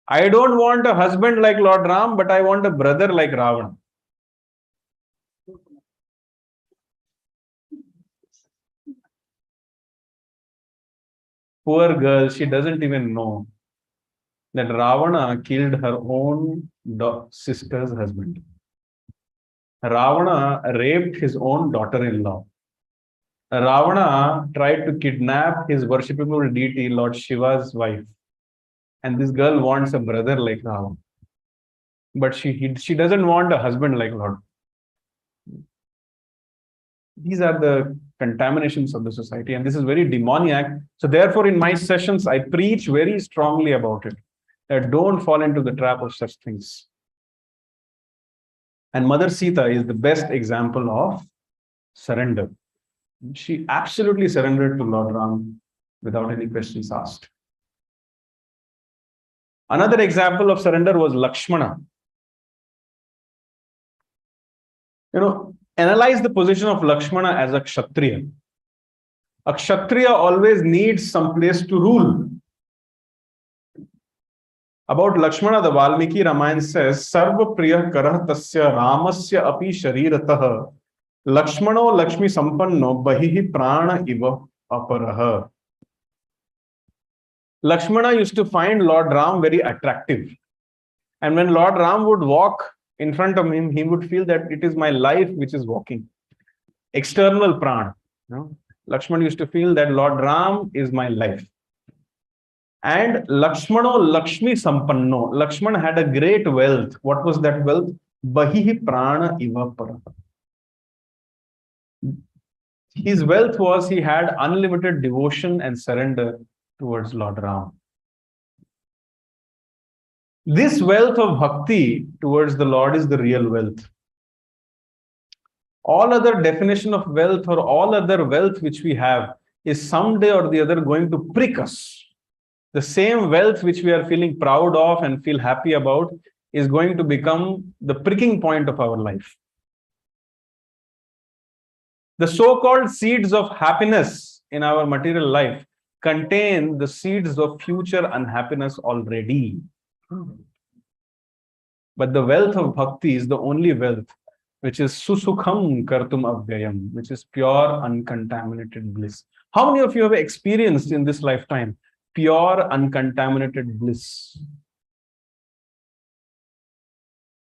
I don't want a husband like Lord Ram, but I want a brother like Ravan. Poor girl, she doesn't even know that Ravana killed her own sister's husband. Ravana raped his own daughter-in-law. Ravana tried to kidnap his worshipable deity, Lord Shiva's wife. And this girl wants a brother like Ravana. But she doesn't want a husband like Lord. These are the contaminations of the society, and this is very demoniac. So therefore, in my sessions, I preach very strongly about it, that don't fall into the trap of such things. And Mother Sita is the best example of surrender. She absolutely surrendered to Lord Ram without any questions asked. Another example of surrender was Lakshmana. Analyze the position of Lakshmana as a Kshatriya. A Kshatriya always needs some place to rule. About Lakshmana, the Valmiki Ramayana says, Sarva Priya Karah Tasya Ramasya Api Shariratah Lakshmano Lakshmi Sampanno Bahihi Prana Iva Aparaha. Lakshmana used to find Lord Ram very attractive. And when Lord Ram would walk in front of him, he would feel that it is my life which is walking. External prana. Lakshmana used to feel that Lord Ram is my life. And Lakshmano Lakshmi Sampanno. Lakshmana had a great wealth. What was that wealth? Bahihi Prana Iva Paraha. His wealth was he had unlimited devotion and surrender towards Lord Ram. This wealth of bhakti towards the Lord is the real wealth. All other definition of wealth or all other wealth which we have is someday or the other going to prick us. The same wealth which we are feeling proud of and feel happy about is going to become the pricking point of our life. The so-called seeds of happiness in our material life contain the seeds of future unhappiness already. But the wealth of bhakti is the only wealth which is susukham kartum avyayam, which is pure uncontaminated bliss. How many of you have experienced in this lifetime pure uncontaminated bliss?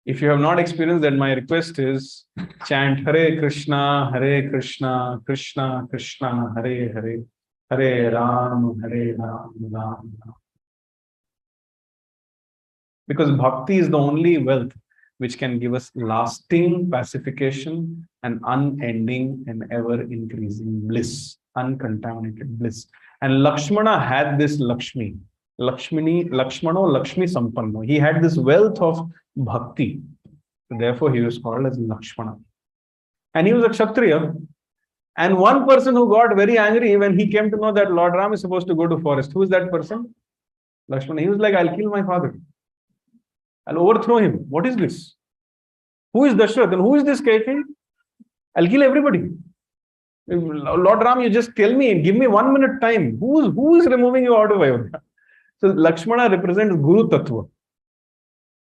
If you have not experienced, then my request is chant Hare Krishna, Krishna Krishna, Hare Hare, Hare Ram, Ram Ram. Because bhakti is the only wealth which can give us lasting pacification and unending and ever-increasing bliss, uncontaminated bliss. And Lakshmana had this Lakshmi. Lakshmano Lakshmi Sampanno. He had this wealth of bhakti. So therefore, he was called as Lakshmana. And he was a Kshatriya. And one person who got very angry when he came to know that Lord Ram is supposed to go to forest. Who is that person? Lakshmana. He was like, I'll kill my father. I'll overthrow him. What is this? Who is Dashrath and who is this Kaikeyi? I'll kill everybody. Lord Ram, you just tell me, give me 1 minute time. Who is removing you out of Ayodhya? So Lakshmana represents Guru Tattva.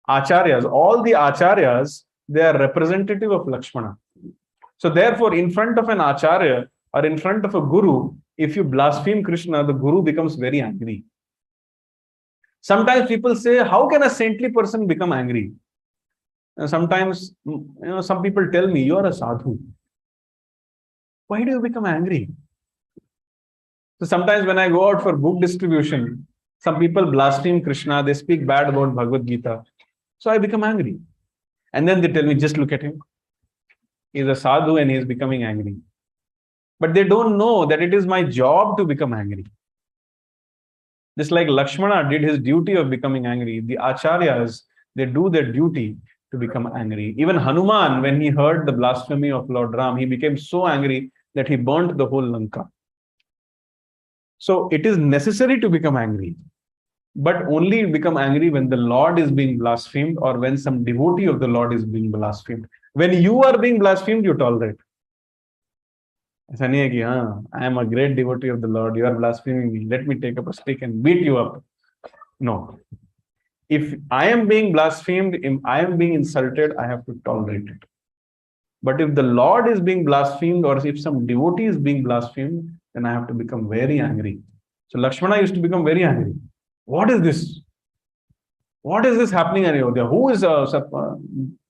Acharyas, all the Acharyas, they are representative of Lakshmana. So therefore, in front of an Acharya or in front of a Guru, if you blaspheme Krishna, the Guru becomes very angry. Sometimes people say, how can a saintly person become angry? And sometimes, some people tell me, you are a sadhu. Why do you become angry? So sometimes when I go out for book distribution, some people blaspheme Krishna, they speak bad about Bhagavad Gita. So I become angry. And then they tell me, just look at him. He's a sadhu and he's becoming angry. But they don't know that it is my job to become angry. Just like Lakshmana did his duty of becoming angry, the Acharyas, they do their duty to become angry. Even Hanuman, when he heard the blasphemy of Lord Ram, he became so angry that he burnt the whole Lanka. So it is necessary to become angry, but only become angry when the Lord is being blasphemed or when some devotee of the Lord is being blasphemed. When you are being blasphemed, you tolerate. I am a great devotee of the Lord. You are blaspheming me. Let me take up a stick and beat you up. No. If I am being blasphemed, if I am being insulted, I have to tolerate it. But if the Lord is being blasphemed or if some devotee is being blasphemed, then I have to become very angry. So Lakshmana used to become very angry. What is this? What is this happening in Ayodhya? Who is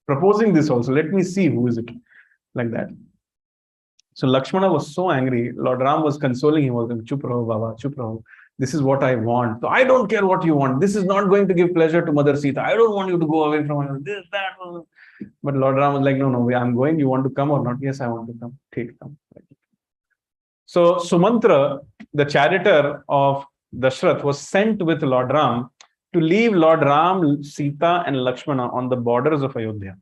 proposing this also? Let me see who is it. Like that. So Lakshmana was so angry. Lord Ram was consoling him. He was going, Chup raho, Baba, chup raho. This is what I want. So I don't care what you want. This is not going to give pleasure to Mother Sita. I don't want you to go away from her. This, that. But Lord Ram was like, no, I'm going. You want to come or not? Yes, I want to come. Take come. So Sumantra, the charioteer of Dashrath, was sent with Lord Ram to leave Lord Ram, Sita and Lakshmana on the borders of Ayodhya.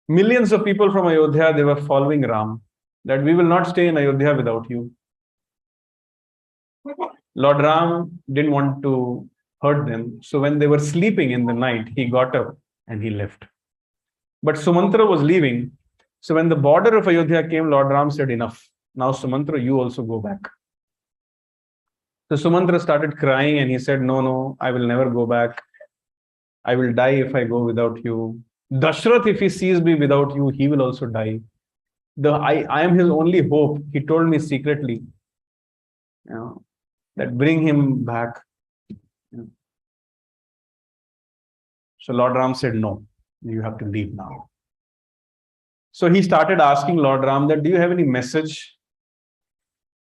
Millions of people from Ayodhya, they were following Ram, that we will not stay in Ayodhya without you. Lord Ram didn't want to hurt them. So when they were sleeping in the night, he got up and he left. But Sumantra was leaving. So when the border of Ayodhya came, Lord Ram said, enough. Now Sumantra, you also go back. So Sumantra started crying and he said, no, I will never go back. I will die if I go without you. Dashrath, if he sees me without you, he will also die. I am his only hope. He told me secretly, that bring him back. So Lord Ram said, no, you have to leave now. So he started asking Lord Ram that, do you have any message?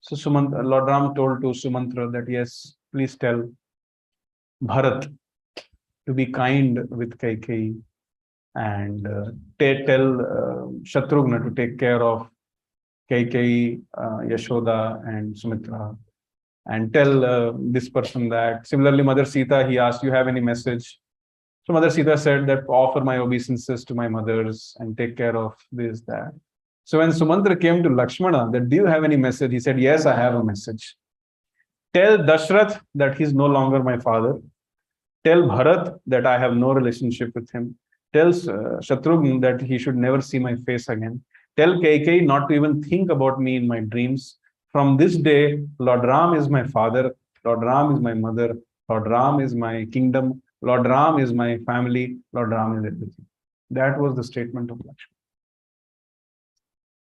So Lord Ram told to Sumantra that, yes, please tell Bharat to be kind with Kaikeyi and tell Shatrughna to take care of Kaikeyi, Yashoda and Sumitra, and tell this person that. Similarly, Mother Sita, he asked, you have any message? So Mother Sita said that offer my obeisances to my mothers and take care of this, that. So when Sumantra came to Lakshmana, that, do you have any message? He said, yes, I have a message. Tell Dashrath that he's no longer my father. Tell Bharat that I have no relationship with him. Tell Shatrughna that he should never see my face again. Tell Kaikeyi not to even think about me in my dreams. From this day, Lord Ram is my father. Lord Ram is my mother. Lord Ram is my kingdom. Lord Ram is my family. Lord Ram is everything. That was the statement of Lakshmana.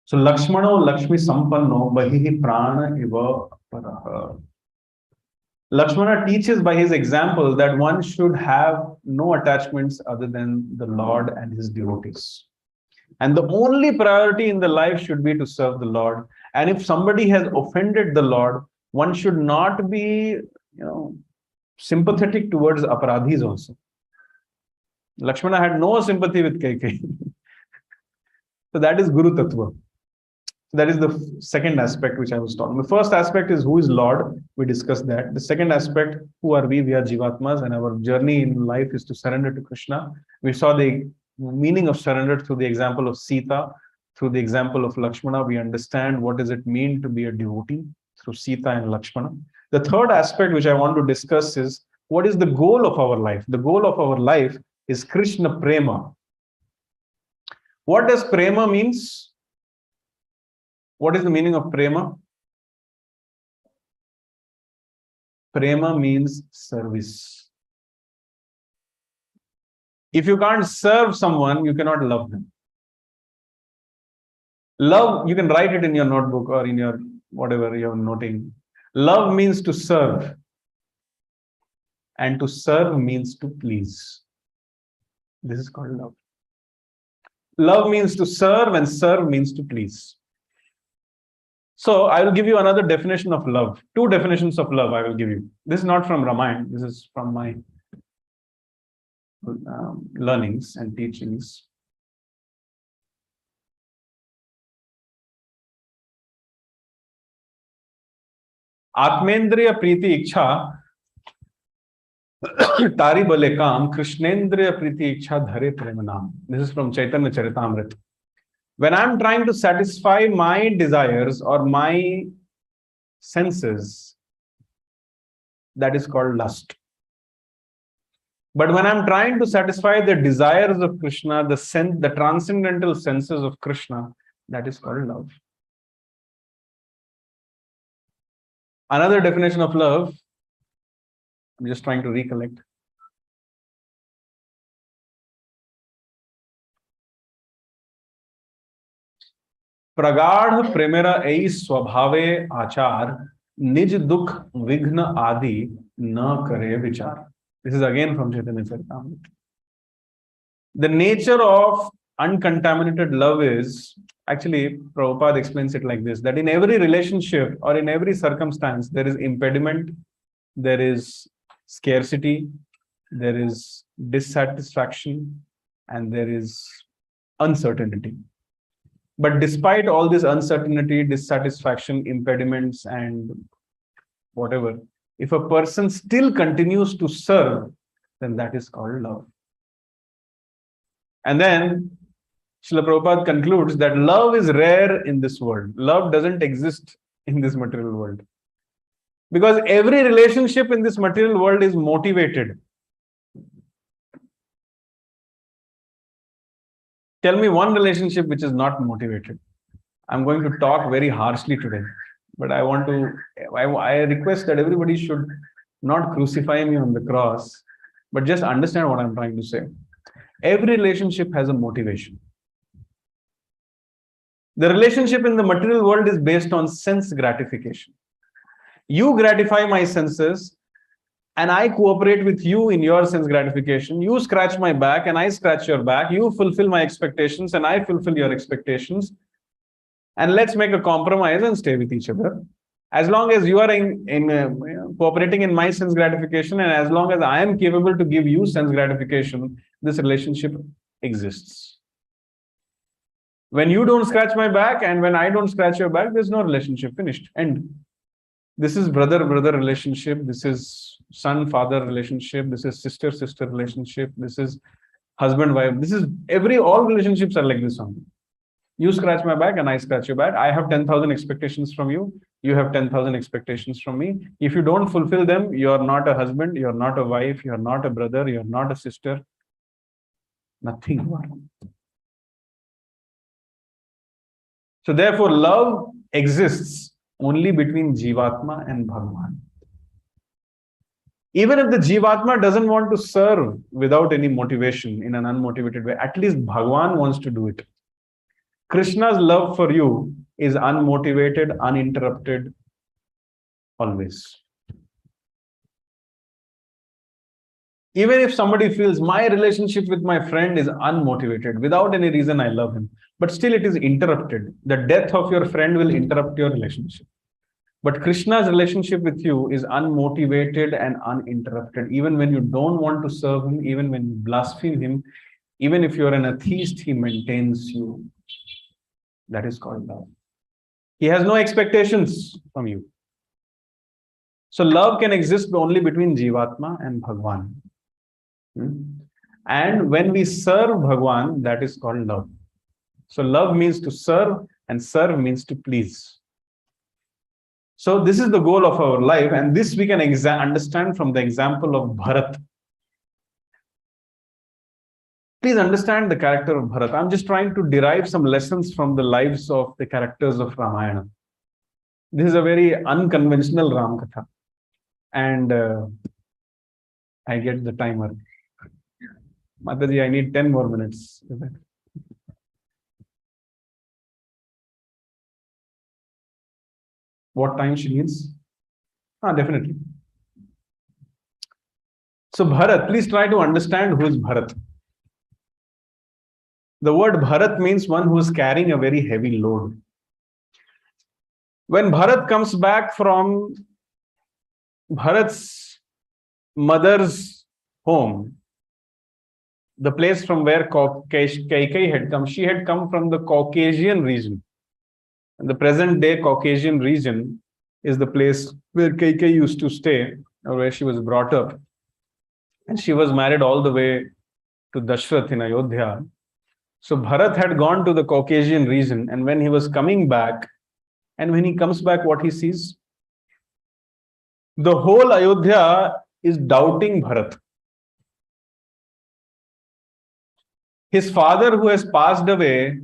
So Lakshmana Lakshmi Sampanno Bahihi Prana Iva Paraha. Lakshmana teaches by his example that one should have no attachments other than the Lord and his devotees. And the only priority in the life should be to serve the Lord. And if somebody has offended the Lord, one should not be, sympathetic towards aparadhis also. Lakshmana had no sympathy with Kaikeyi. So that is Guru Tattva. So that is the second aspect which I was talking. The first aspect is who is Lord. We discussed that. The second aspect, who are we? We are Jivatmas, and our journey in life is to surrender to Krishna. We saw the meaning of surrender through the example of Sita, through the example of Lakshmana. We understand what does it mean to be a devotee through Sita and Lakshmana. The third aspect which I want to discuss is what is the goal of our life? The goal of our life is Krishna Prema. What does Prema means? What is the meaning of Prema? Prema means service. If you can't serve someone, you cannot love them. Love, you can write it in your notebook or in your whatever you're noting. Love means to serve. And to serve means to please. This is called love. Love means to serve, and serve means to please. So I will give you another definition of love. Two definitions of love I will give you. This is not from Ramayana. This is from my learnings and teachings. Atmendriya Priti Iksha Tari Bale Kam Krishnendriya Priti Iksha Dhare Premanam. This is from Chaitanya Charitamrita. When I'm trying to satisfy my desires or my senses, that is called lust. But when I'm trying to satisfy the desires of Krishna, the transcendental senses of Krishna, that is called love. Another definition of love, I'm just trying to recollect. प्रगाढ़ प्रेमेरा ऐ स्वभावे आचार निज दुख विघ्न आदि न करे विचार. This is again from Chaitanya Charitamrita. The nature of uncontaminated love is, actually Prabhupada explains it like this, that in every relationship or in every circumstance there is impediment, there is scarcity, there is dissatisfaction, and there is uncertainty. But despite all this uncertainty, dissatisfaction, impediments, and whatever, if a person still continues to serve, then that is called love. And then Srila Prabhupada concludes that love is rare in this world. Love doesn't exist in this material world. Because every relationship in this material world is motivated. Tell me one relationship which is not motivated. I'm going to talk very harshly today, but I request that everybody should not crucify me on the cross, but just understand what I'm trying to say. Every relationship has a motivation. The relationship in the material world is based on sense gratification. You gratify my senses, and I cooperate with you in your sense gratification. You scratch my back and I scratch your back. You fulfill my expectations and I fulfill your expectations. And let's make a compromise and stay with each other. As long as you are cooperating in my sense gratification, and as long as I am capable to give you sense gratification, this relationship exists. When you don't scratch my back and when I don't scratch your back, there's no relationship. Finished. End. This is brother-brother relationship. This is son-father relationship. This is sister-sister relationship. This is husband-wife. This is all relationships are like this only. You scratch my back and I scratch your back. I have 10,000 expectations from you. You have 10,000 expectations from me. If you don't fulfill them, you're not a husband, you're not a wife, you're not a brother, you're not a sister. Nothing. So therefore, love exists only between Jivatma and Bhagwan. Even if the Jivatma doesn't want to serve without any motivation in an unmotivated way, at least Bhagwan wants to do it. Krishna's love for you is unmotivated, uninterrupted, always. Even if somebody feels my relationship with my friend is unmotivated, without any reason I love him, but still it is interrupted. The death of your friend will interrupt your relationship. But Krishna's relationship with you is unmotivated and uninterrupted. Even when you don't want to serve him, even when you blaspheme him, even if you're an atheist, he maintains you. That is called love. He has no expectations from you. So love can exist only between Jivatma and Bhagwan. And when we serve Bhagwan, that is called love. So love means to serve, and serve means to please. So this is the goal of our life, and this we can understand from the example of Bharat. Please understand the character of Bharat. I'm just trying to derive some lessons from the lives of the characters of Ramayana. This is a very unconventional Ram Katha. And I get the timer. Mataji, I need 10 more minutes. What time she needs? Definitely. So Bharat, please try to understand who is Bharat. The word Bharat means one who is carrying a very heavy load. When Bharat comes back from Bharat's mother's home, the place from where Kaikeyi had come, she had come from the Caucasian region. And the present day Caucasian region is the place where Kaikeyi used to stay, or where she was brought up. And she was married all the way to Dashrath in Ayodhya. So Bharat had gone to the Caucasian region, and when he was coming back, and when he comes back, what he sees? The whole Ayodhya is doubting Bharat. His father, who has passed away,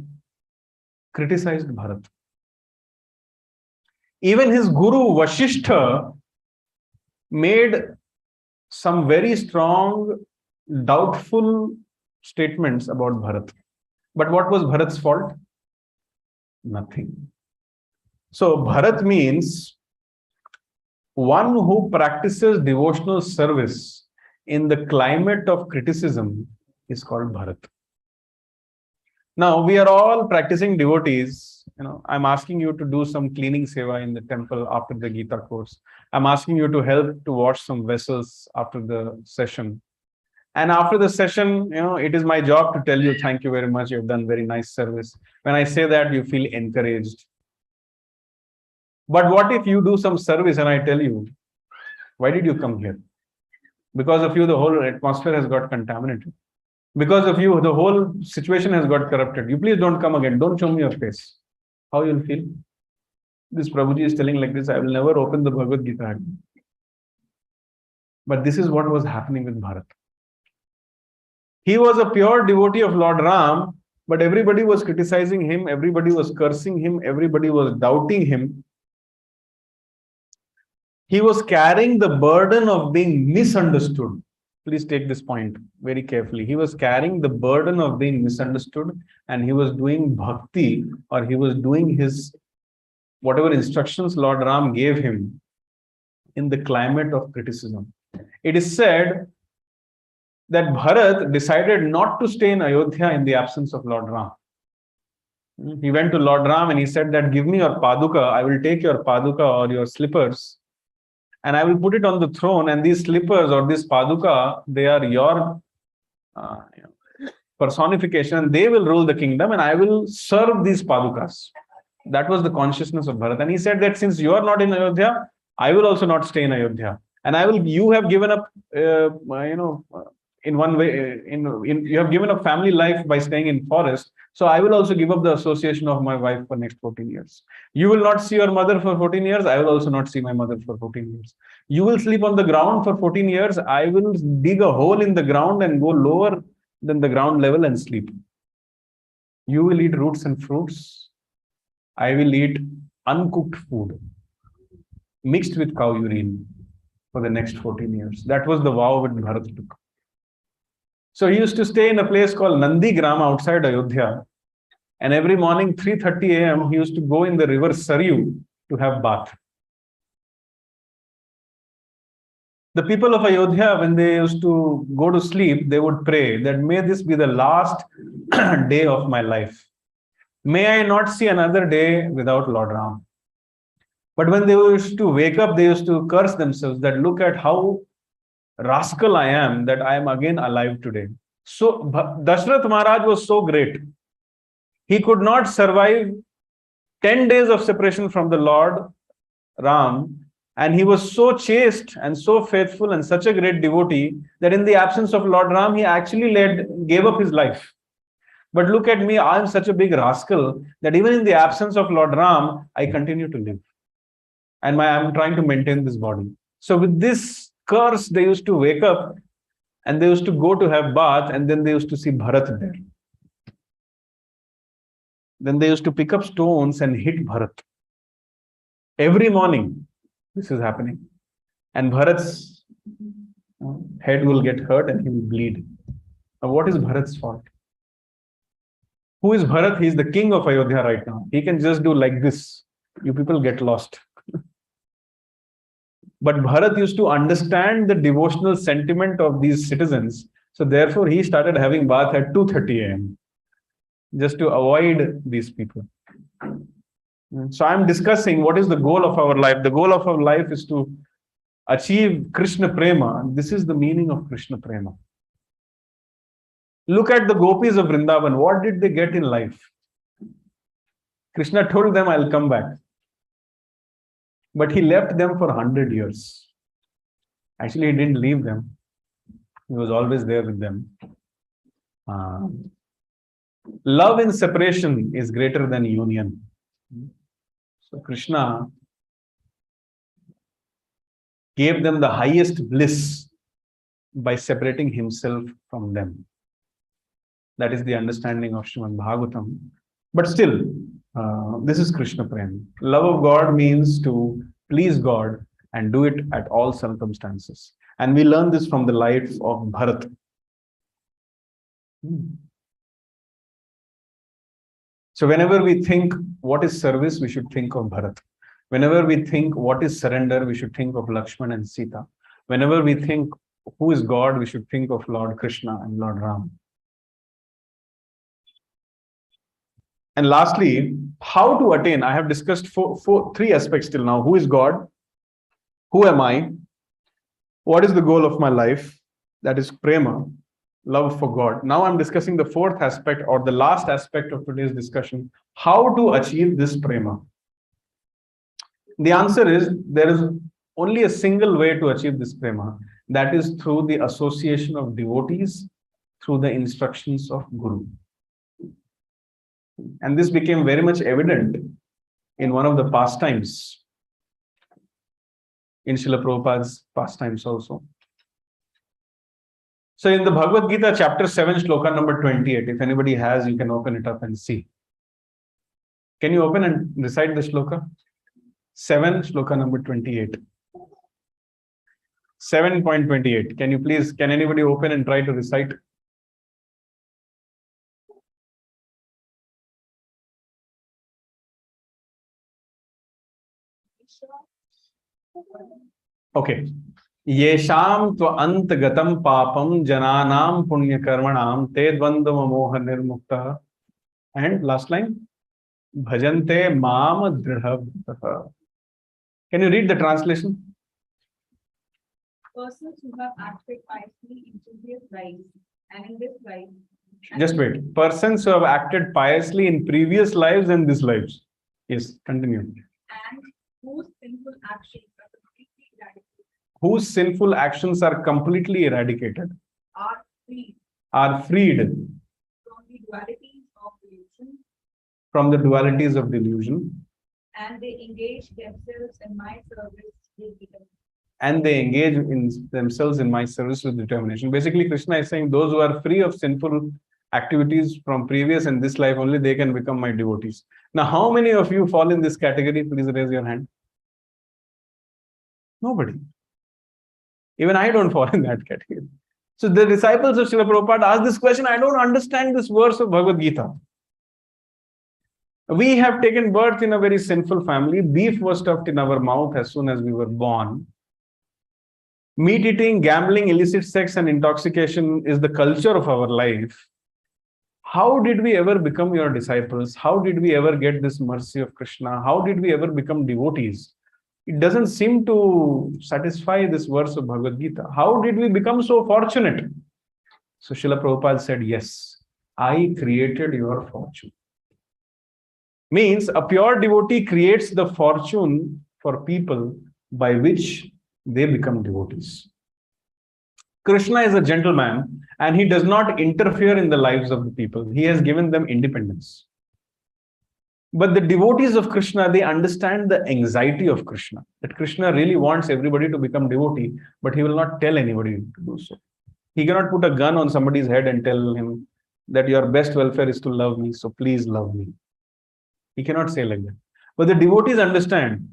criticized Bharat. Even his guru Vasishtha made some very strong, doubtful statements about Bharat. But what was Bharat's fault? Nothing. So Bharat means one who practices devotional service in the climate of criticism is called Bharat. Now, we are all practicing devotees. I'm asking you to do some cleaning seva in the temple after the Gita course. I'm asking you to help to wash some vessels after the session. And after the session, it is my job to tell you, thank you very much. You've done very nice service. When I say that, you feel encouraged. But what if you do some service and I tell you, why did you come here? Because of you, the whole atmosphere has got contaminated. Because of you, the whole situation has got corrupted. You please don't come again. Don't show me your face. How you'll feel? This Prabhuji is telling like this, I will never open the Bhagavad Gita again. But this is what was happening with Bharat. He was a pure devotee of Lord Ram, but everybody was criticizing him, everybody was cursing him, everybody was doubting him. He was carrying the burden of being misunderstood. Please take this point very carefully. He was carrying the burden of being misunderstood, and he was doing bhakti, or he was doing his whatever instructions Lord Ram gave him in the climate of criticism. It is said that Bharat decided not to stay in Ayodhya in the absence of Lord Ram. He went to Lord Ram and he said that, give me your paduka, I will take your paduka or your slippers, and I will put it on the throne, and these slippers or this paduka, they are your personification, and they will rule the kingdom, and I will serve these padukas. That was the consciousness of Bharat. And he said that since you are not in Ayodhya, I will also not stay in Ayodhya. And you have given up, in one way, you have given up family life by staying in forest. So I will also give up the association of my wife for next 14 years. You will not see your mother for 14 years. I will also not see my mother for 14 years. You will sleep on the ground for 14 years. I will dig a hole in the ground and go lower than the ground level and sleep. You will eat roots and fruits. I will eat uncooked food mixed with cow urine for the next 14 years. That was the vow which Bharat took. So he used to stay in a place called Nandigram outside Ayodhya. And every morning, 3:30 a.m., he used to go in the river Saryu to have bath. The people of Ayodhya, when they used to go to sleep, they would pray that, may this be the last day of my life. May I not see another day without Lord Ram. But when they used to wake up, they used to curse themselves that, look at how rascal I am, that I am again alive today. So Dashrath Maharaj was so great. He could not survive 10 days of separation from the Lord Ram, and he was so chaste and so faithful and such a great devotee that in the absence of Lord Ram, he actually gave up his life. But look at me, I am such a big rascal that even in the absence of Lord Ram, I continue to live. And I'm trying to maintain this body. So with this curse, they used to wake up and they used to go to have bath, and then they used to see Bharat there. Then they used to pick up stones and hit Bharat. Every morning, this is happening. And Bharat's head will get hurt and he will bleed. Now, what is Bharat's fault? Who is Bharat? He is the king of Ayodhya right now. He can just do like this. You people get lost. But Bharat used to understand the devotional sentiment of these citizens. So therefore, he started having bath at 2:30 a.m. just to avoid these people. So I'm discussing what is the goal of our life. The goal of our life is to achieve Krishna Prema. This is the meaning of Krishna Prema. Look at the gopis of Vrindavan. What did they get in life? Krishna told them, I'll come back. But he left them for 100 years. Actually, he didn't leave them. He was always there with them. Love in separation is greater than union. So Krishna gave them the highest bliss by separating himself from them. That is the understanding of Srimad Bhagavatam. But still, this is Krishna Prema. Love of God means to please God and do it at all circumstances. And we learn this from the life of Bharat. So whenever we think what is service, we should think of Bharat. Whenever we think what is surrender, we should think of Lakshmana and Sita. Whenever we think who is God, we should think of Lord Krishna and Lord Rama. And lastly, how to attain. I have discussed three aspects till now. Who is God? Who am I? What is the goal of my life? That is prema, love for God. Now I'm discussing the fourth aspect or the last aspect of today's discussion. How to achieve this prema? The answer is there is only a single way to achieve this prema. That is through the association of devotees, through the instructions of Guru. And this became very much evident in one of the pastimes, in Srila Prabhupada's pastimes also. So in the Bhagavad Gita, chapter 7, Sloka number 28, if anybody has, you can open it up and see. Can you open and recite the Sloka? 7, Sloka number 28. 7.28. Can anybody open and try to recite? Okay. Yesham tva antagatam papam jananam punya karmanam te dvandva moha nirmukta. And last line. Bhajante mam dridha. Can you read the translation? Persons who have acted piously in previous lives and in this life. Just wait. Persons who have acted piously in previous lives and this lives. Yes, continue. And whose sinful actions are completely eradicated. Are freed from the dualities of delusion. And they engage themselves in my service with determination. Basically, Krishna is saying those who are free of sinful activities from previous and this life only, they can become my devotees. Now, how many of you fall in this category? Please raise your hand. Nobody. Even I don't fall in that category. So the disciples of Srila Prabhupada asked this question, I don't understand this verse of Bhagavad Gita. We have taken birth in a very sinful family. Beef was stuffed in our mouth as soon as we were born. Meat eating, gambling, illicit sex and intoxication is the culture of our life. How did we ever become your disciples? How did we ever get this mercy of Krishna? How did we ever become devotees? It doesn't seem to satisfy this verse of Bhagavad Gita. How did we become so fortunate? So Srila Prabhupada said, yes, I created your fortune. Means a pure devotee creates the fortune for people by which they become devotees. Krishna is a gentleman and he does not interfere in the lives of the people. He has given them independence. But the devotees of Krishna, they understand the anxiety of Krishna, that Krishna really wants everybody to become devotee, but he will not tell anybody to do so. He cannot put a gun on somebody's head and tell him that your best welfare is to love me, so please love me. He cannot say like that. But the devotees understand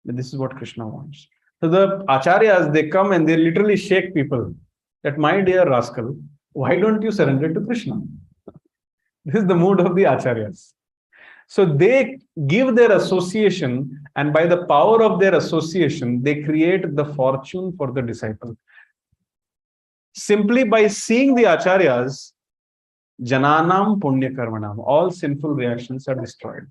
that this is what Krishna wants. So the acharyas, they come and they literally shake people that, my dear rascal, why don't you surrender to Krishna? This is the mood of the acharyas. So they give their association, and by the power of their association, they create the fortune for the disciple. Simply by seeing the acharyas, jananam punya karmanam, all sinful reactions are destroyed.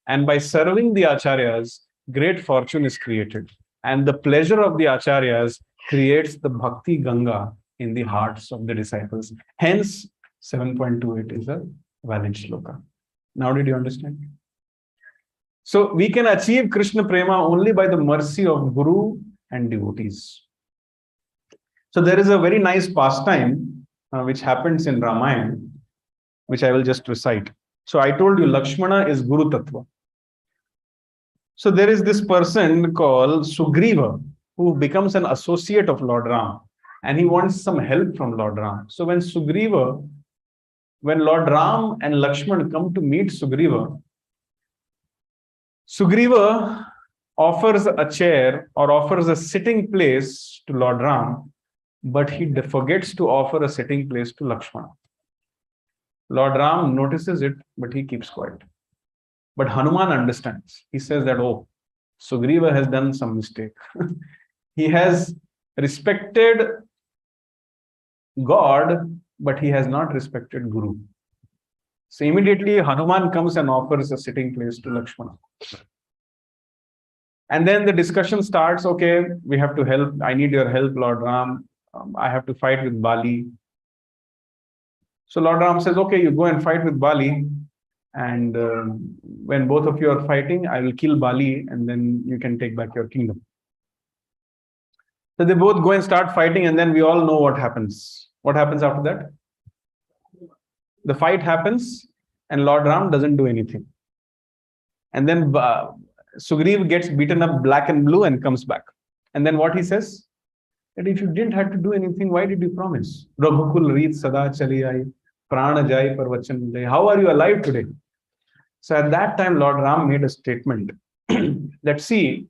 And by serving the acharyas, great fortune is created. And the pleasure of the acharyas creates the bhakti Ganga in the hearts of the disciples. Hence, 7.28 is a valid shloka. Now did you understand? So we can achieve Krishna Prema only by the mercy of Guru and devotees. So there is a very nice pastime which happens in Ramayana, which I will just recite. So I told you Lakshmana is Guru Tattva. So there is this person called Sugriva who becomes an associate of Lord Ram, and he wants some help from Lord Ram. So when Lord Ram and Lakshmana come to meet Sugriva, Sugriva offers a chair or offers a sitting place to Lord Ram, but he forgets to offer a sitting place to Lakshmana. Lord Ram notices it, but he keeps quiet. But Hanuman understands. He says that, oh, Sugriva has done some mistake. He has respected God, but he has not respected Guru. So immediately Hanuman comes and offers a sitting place to Lakshmana. And then the discussion starts, okay, we have to help. I need your help, Lord Ram. I have to fight with Bali. So Lord Ram says, okay, you go and fight with Bali. And when both of you are fighting, I will kill Bali and then you can take back your kingdom. So they both go and start fighting, and then we all know what happens. What happens after that? The fight happens and Lord Ram doesn't do anything. And then Sugriva gets beaten up black and blue and comes back. And then what he says? That if you didn't have to do anything, why did you promise? Raghukul Reet Sada Chali Aayi, Prana Jai Parvachan Jai. How are you alive today? So at that time, Lord Ram made a statement that, see,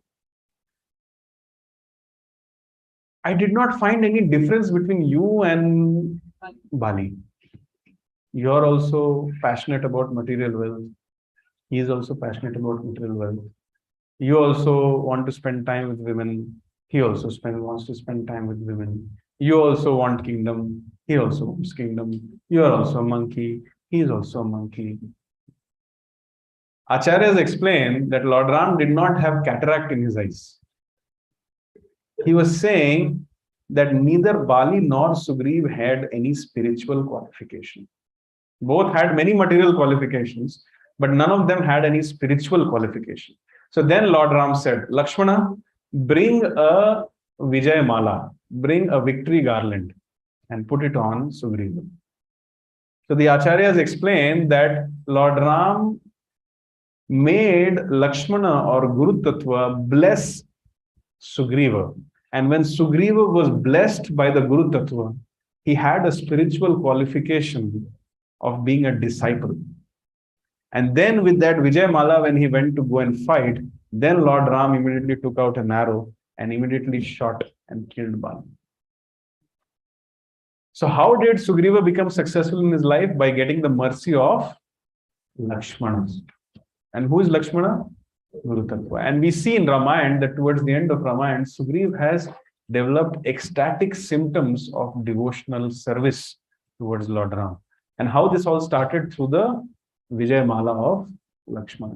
I did not find any difference between you and Bali. You're also passionate about material wealth. He is also passionate about material wealth. You also want to spend time with women. He also wants to spend time with women. You also want kingdom. He also wants kingdom. You are also a monkey. He is also a monkey. Acharyas explain that Lord Ram did not have cataract in his eyes. He was saying that neither Bali nor Sugriva had any spiritual qualification. Both had many material qualifications, but none of them had any spiritual qualification. So then Lord Ram said, Lakshmana, bring a Vijay Mala, bring a victory garland and put it on Sugriva. So the Acharyas explain that Lord Ram made Lakshmana or Guru Tattva bless Sugriva. And when Sugriva was blessed by the Guru Tattva, he had a spiritual qualification of being a disciple. And then with that Vijay Mala, when he went to go and fight, then Lord Ram immediately took out an arrow and immediately shot and killed Bali. So how did Sugriva become successful in his life? By getting the mercy of Lakshmana. And who is Lakshmana? Guru Tattva. And we see in Ramayana that towards the end of Ramayana, Sugriva has developed ecstatic symptoms of devotional service towards Lord Ram. And how this all started through the Vijay Mala of Lakshmana.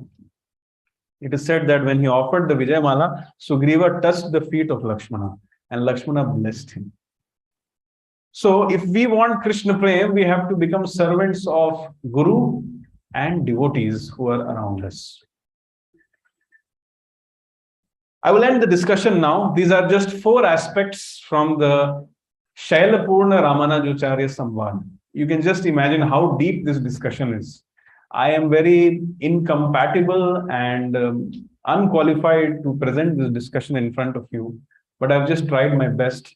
It is said that when he offered the Vijay Mala, Sugriva touched the feet of Lakshmana and Lakshmana blessed him. So if we want Krishna Prem, we have to become servants of Guru and devotees who are around us. I will end the discussion now. These are just 4 aspects from the Shailapurna Ramanujacharya Samvad. You can just imagine how deep this discussion is. I am very incompatible and unqualified to present this discussion in front of you, but I've just tried my best.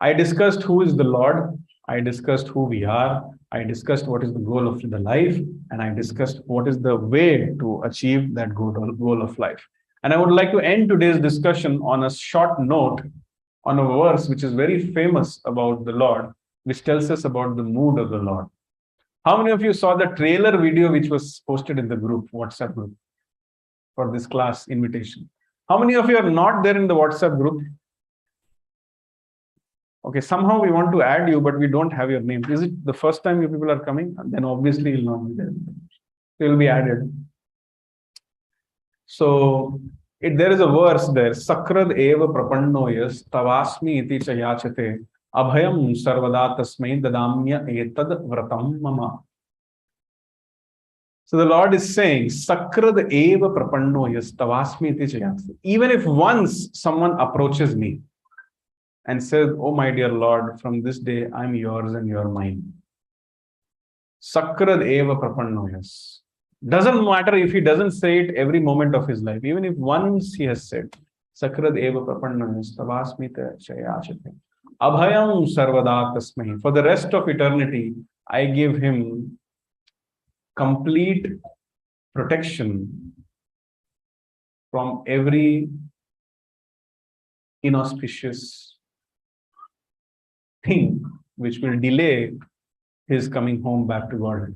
I discussed who is the Lord, I discussed who we are, I discussed what is the goal of the life, and I discussed what is the way to achieve that goal of life. And I would like to end today's discussion on a short note on a verse which is very famous about the Lord, which tells us about the mood of the Lord. How many of you saw the trailer video which was posted in the group, WhatsApp group, for this class invitation? How many of you are not there in the WhatsApp group? Okay, somehow we want to add you, but we don't have your name. Is it the first time you people are coming? Then obviously you'll not be there. You'll be added. So there is a verse there. Sakrad eva prapannoyas tavasmi iti chayachate abhayam sarvada tasmai dadamya etad vratam mama. So the Lord is saying, Sakrad eva prapannoyas tavasmi iti chayachate. Even if once someone approaches me and says, oh my dear Lord, from this day I'm yours and you're mine. Sakrad eva prapannoyas. Doesn't matter if he doesn't say it every moment of his life. Even if once he has said, Sakrad eva prapannoyas tavasmita chayachate abhayam sarvada tasmai. For the rest of eternity, I give him complete protection from every inauspicious thing which will delay his coming home back to God.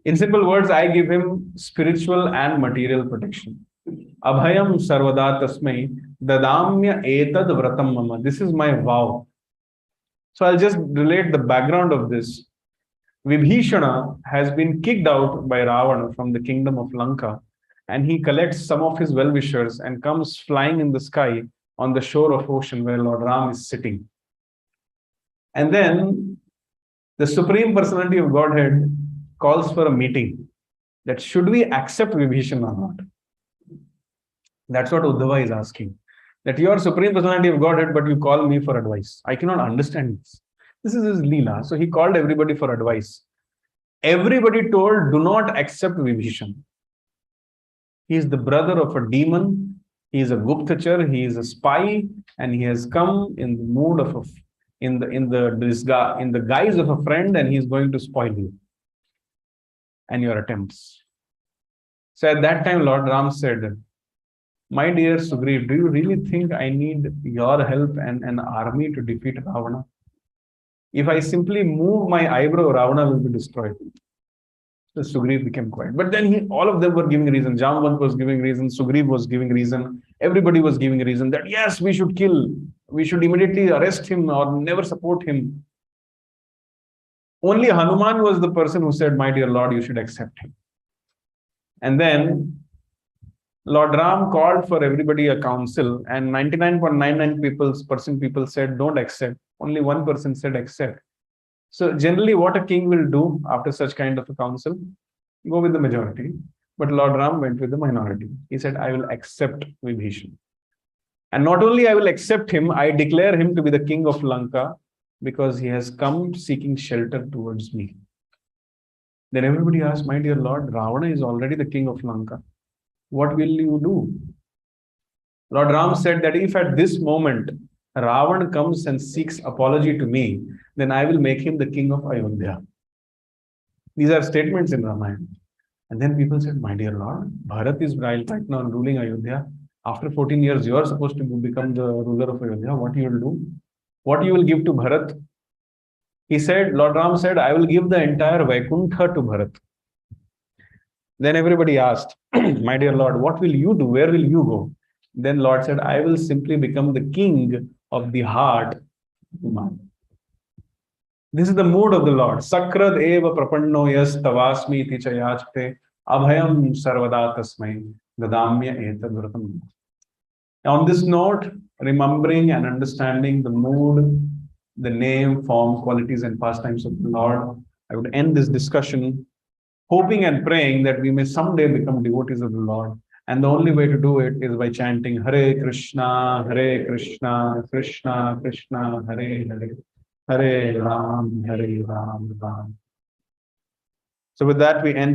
In simple words, I give him spiritual and material protection. Abhayam sarvada tasmai dadamya etad vratam mama. This is my vow. So I'll just relate the background of this. Vibhishana has been kicked out by Ravana from the kingdom of Lanka, and he collects some of his well-wishers and comes flying in the sky on the shore of ocean where Lord Ram is sitting. And then the Supreme Personality of Godhead calls for a meeting that should we accept Vibhishana or not? That's what Udhava is asking. That you are Supreme Personality of Godhead, but you call me for advice. I cannot understand this. This is his Leela. So he called everybody for advice. Everybody told, do not accept Vibhishana. He is the brother of a demon. He is a Guptachar. He is a spy, and he has come in the mood of in the guise of a friend, and he is going to spoil you and your attempts. So at that time, Lord Ram said, my dear Sugriv, do you really think I need your help and an army to defeat Ravana? If I simply move my eyebrow, Ravana will be destroyed. So Sugriv became quiet. But then all of them were giving reason. Jamvat was giving reason. Sugriv was giving reason. Everybody was giving reason that yes, we should kill. We should immediately arrest him or never support him. Only Hanuman was the person who said, my dear Lord, you should accept him. And then Lord Ram called for everybody a council, and 99.99% people said, don't accept. Only one person said, accept. So generally what a king will do after such kind of a council, go with the majority. But Lord Ram went with the minority. He said, I will accept Vibhishana. And not only I will accept him, I declare him to be the king of Lanka because he has come seeking shelter towards me. Then everybody asked, my dear Lord, Ravana is already the king of Lanka. What will you do? Lord Ram said that if at this moment Ravana comes and seeks apology to me, then I will make him the king of Ayodhya. These are statements in Ramayana. And then people said, my dear Lord, Bharat is right now ruling Ayodhya. After 14 years, you are supposed to become the ruler of Ayodhya. What you will do? What you will give to Bharat? He said, Lord Ram said, I will give the entire Vaikuntha to Bharat. Then everybody asked, my dear Lord, what will you do? Where will you go? Then Lord said, I will simply become the king of the heart. This is the mood of the Lord. Sakrad eva prapanno yas tavasmi iti chayachate abhayam sarvada tasmai dadamya etad vratam. On this note, remembering and understanding the mood, the name, form, qualities, and pastimes of the Lord, I would end this discussion hoping and praying that we may someday become devotees of the Lord. And the only way to do it is by chanting Hare Krishna, Krishna Krishna, Hare Hare, Hare Ram, Ram. So with that, we end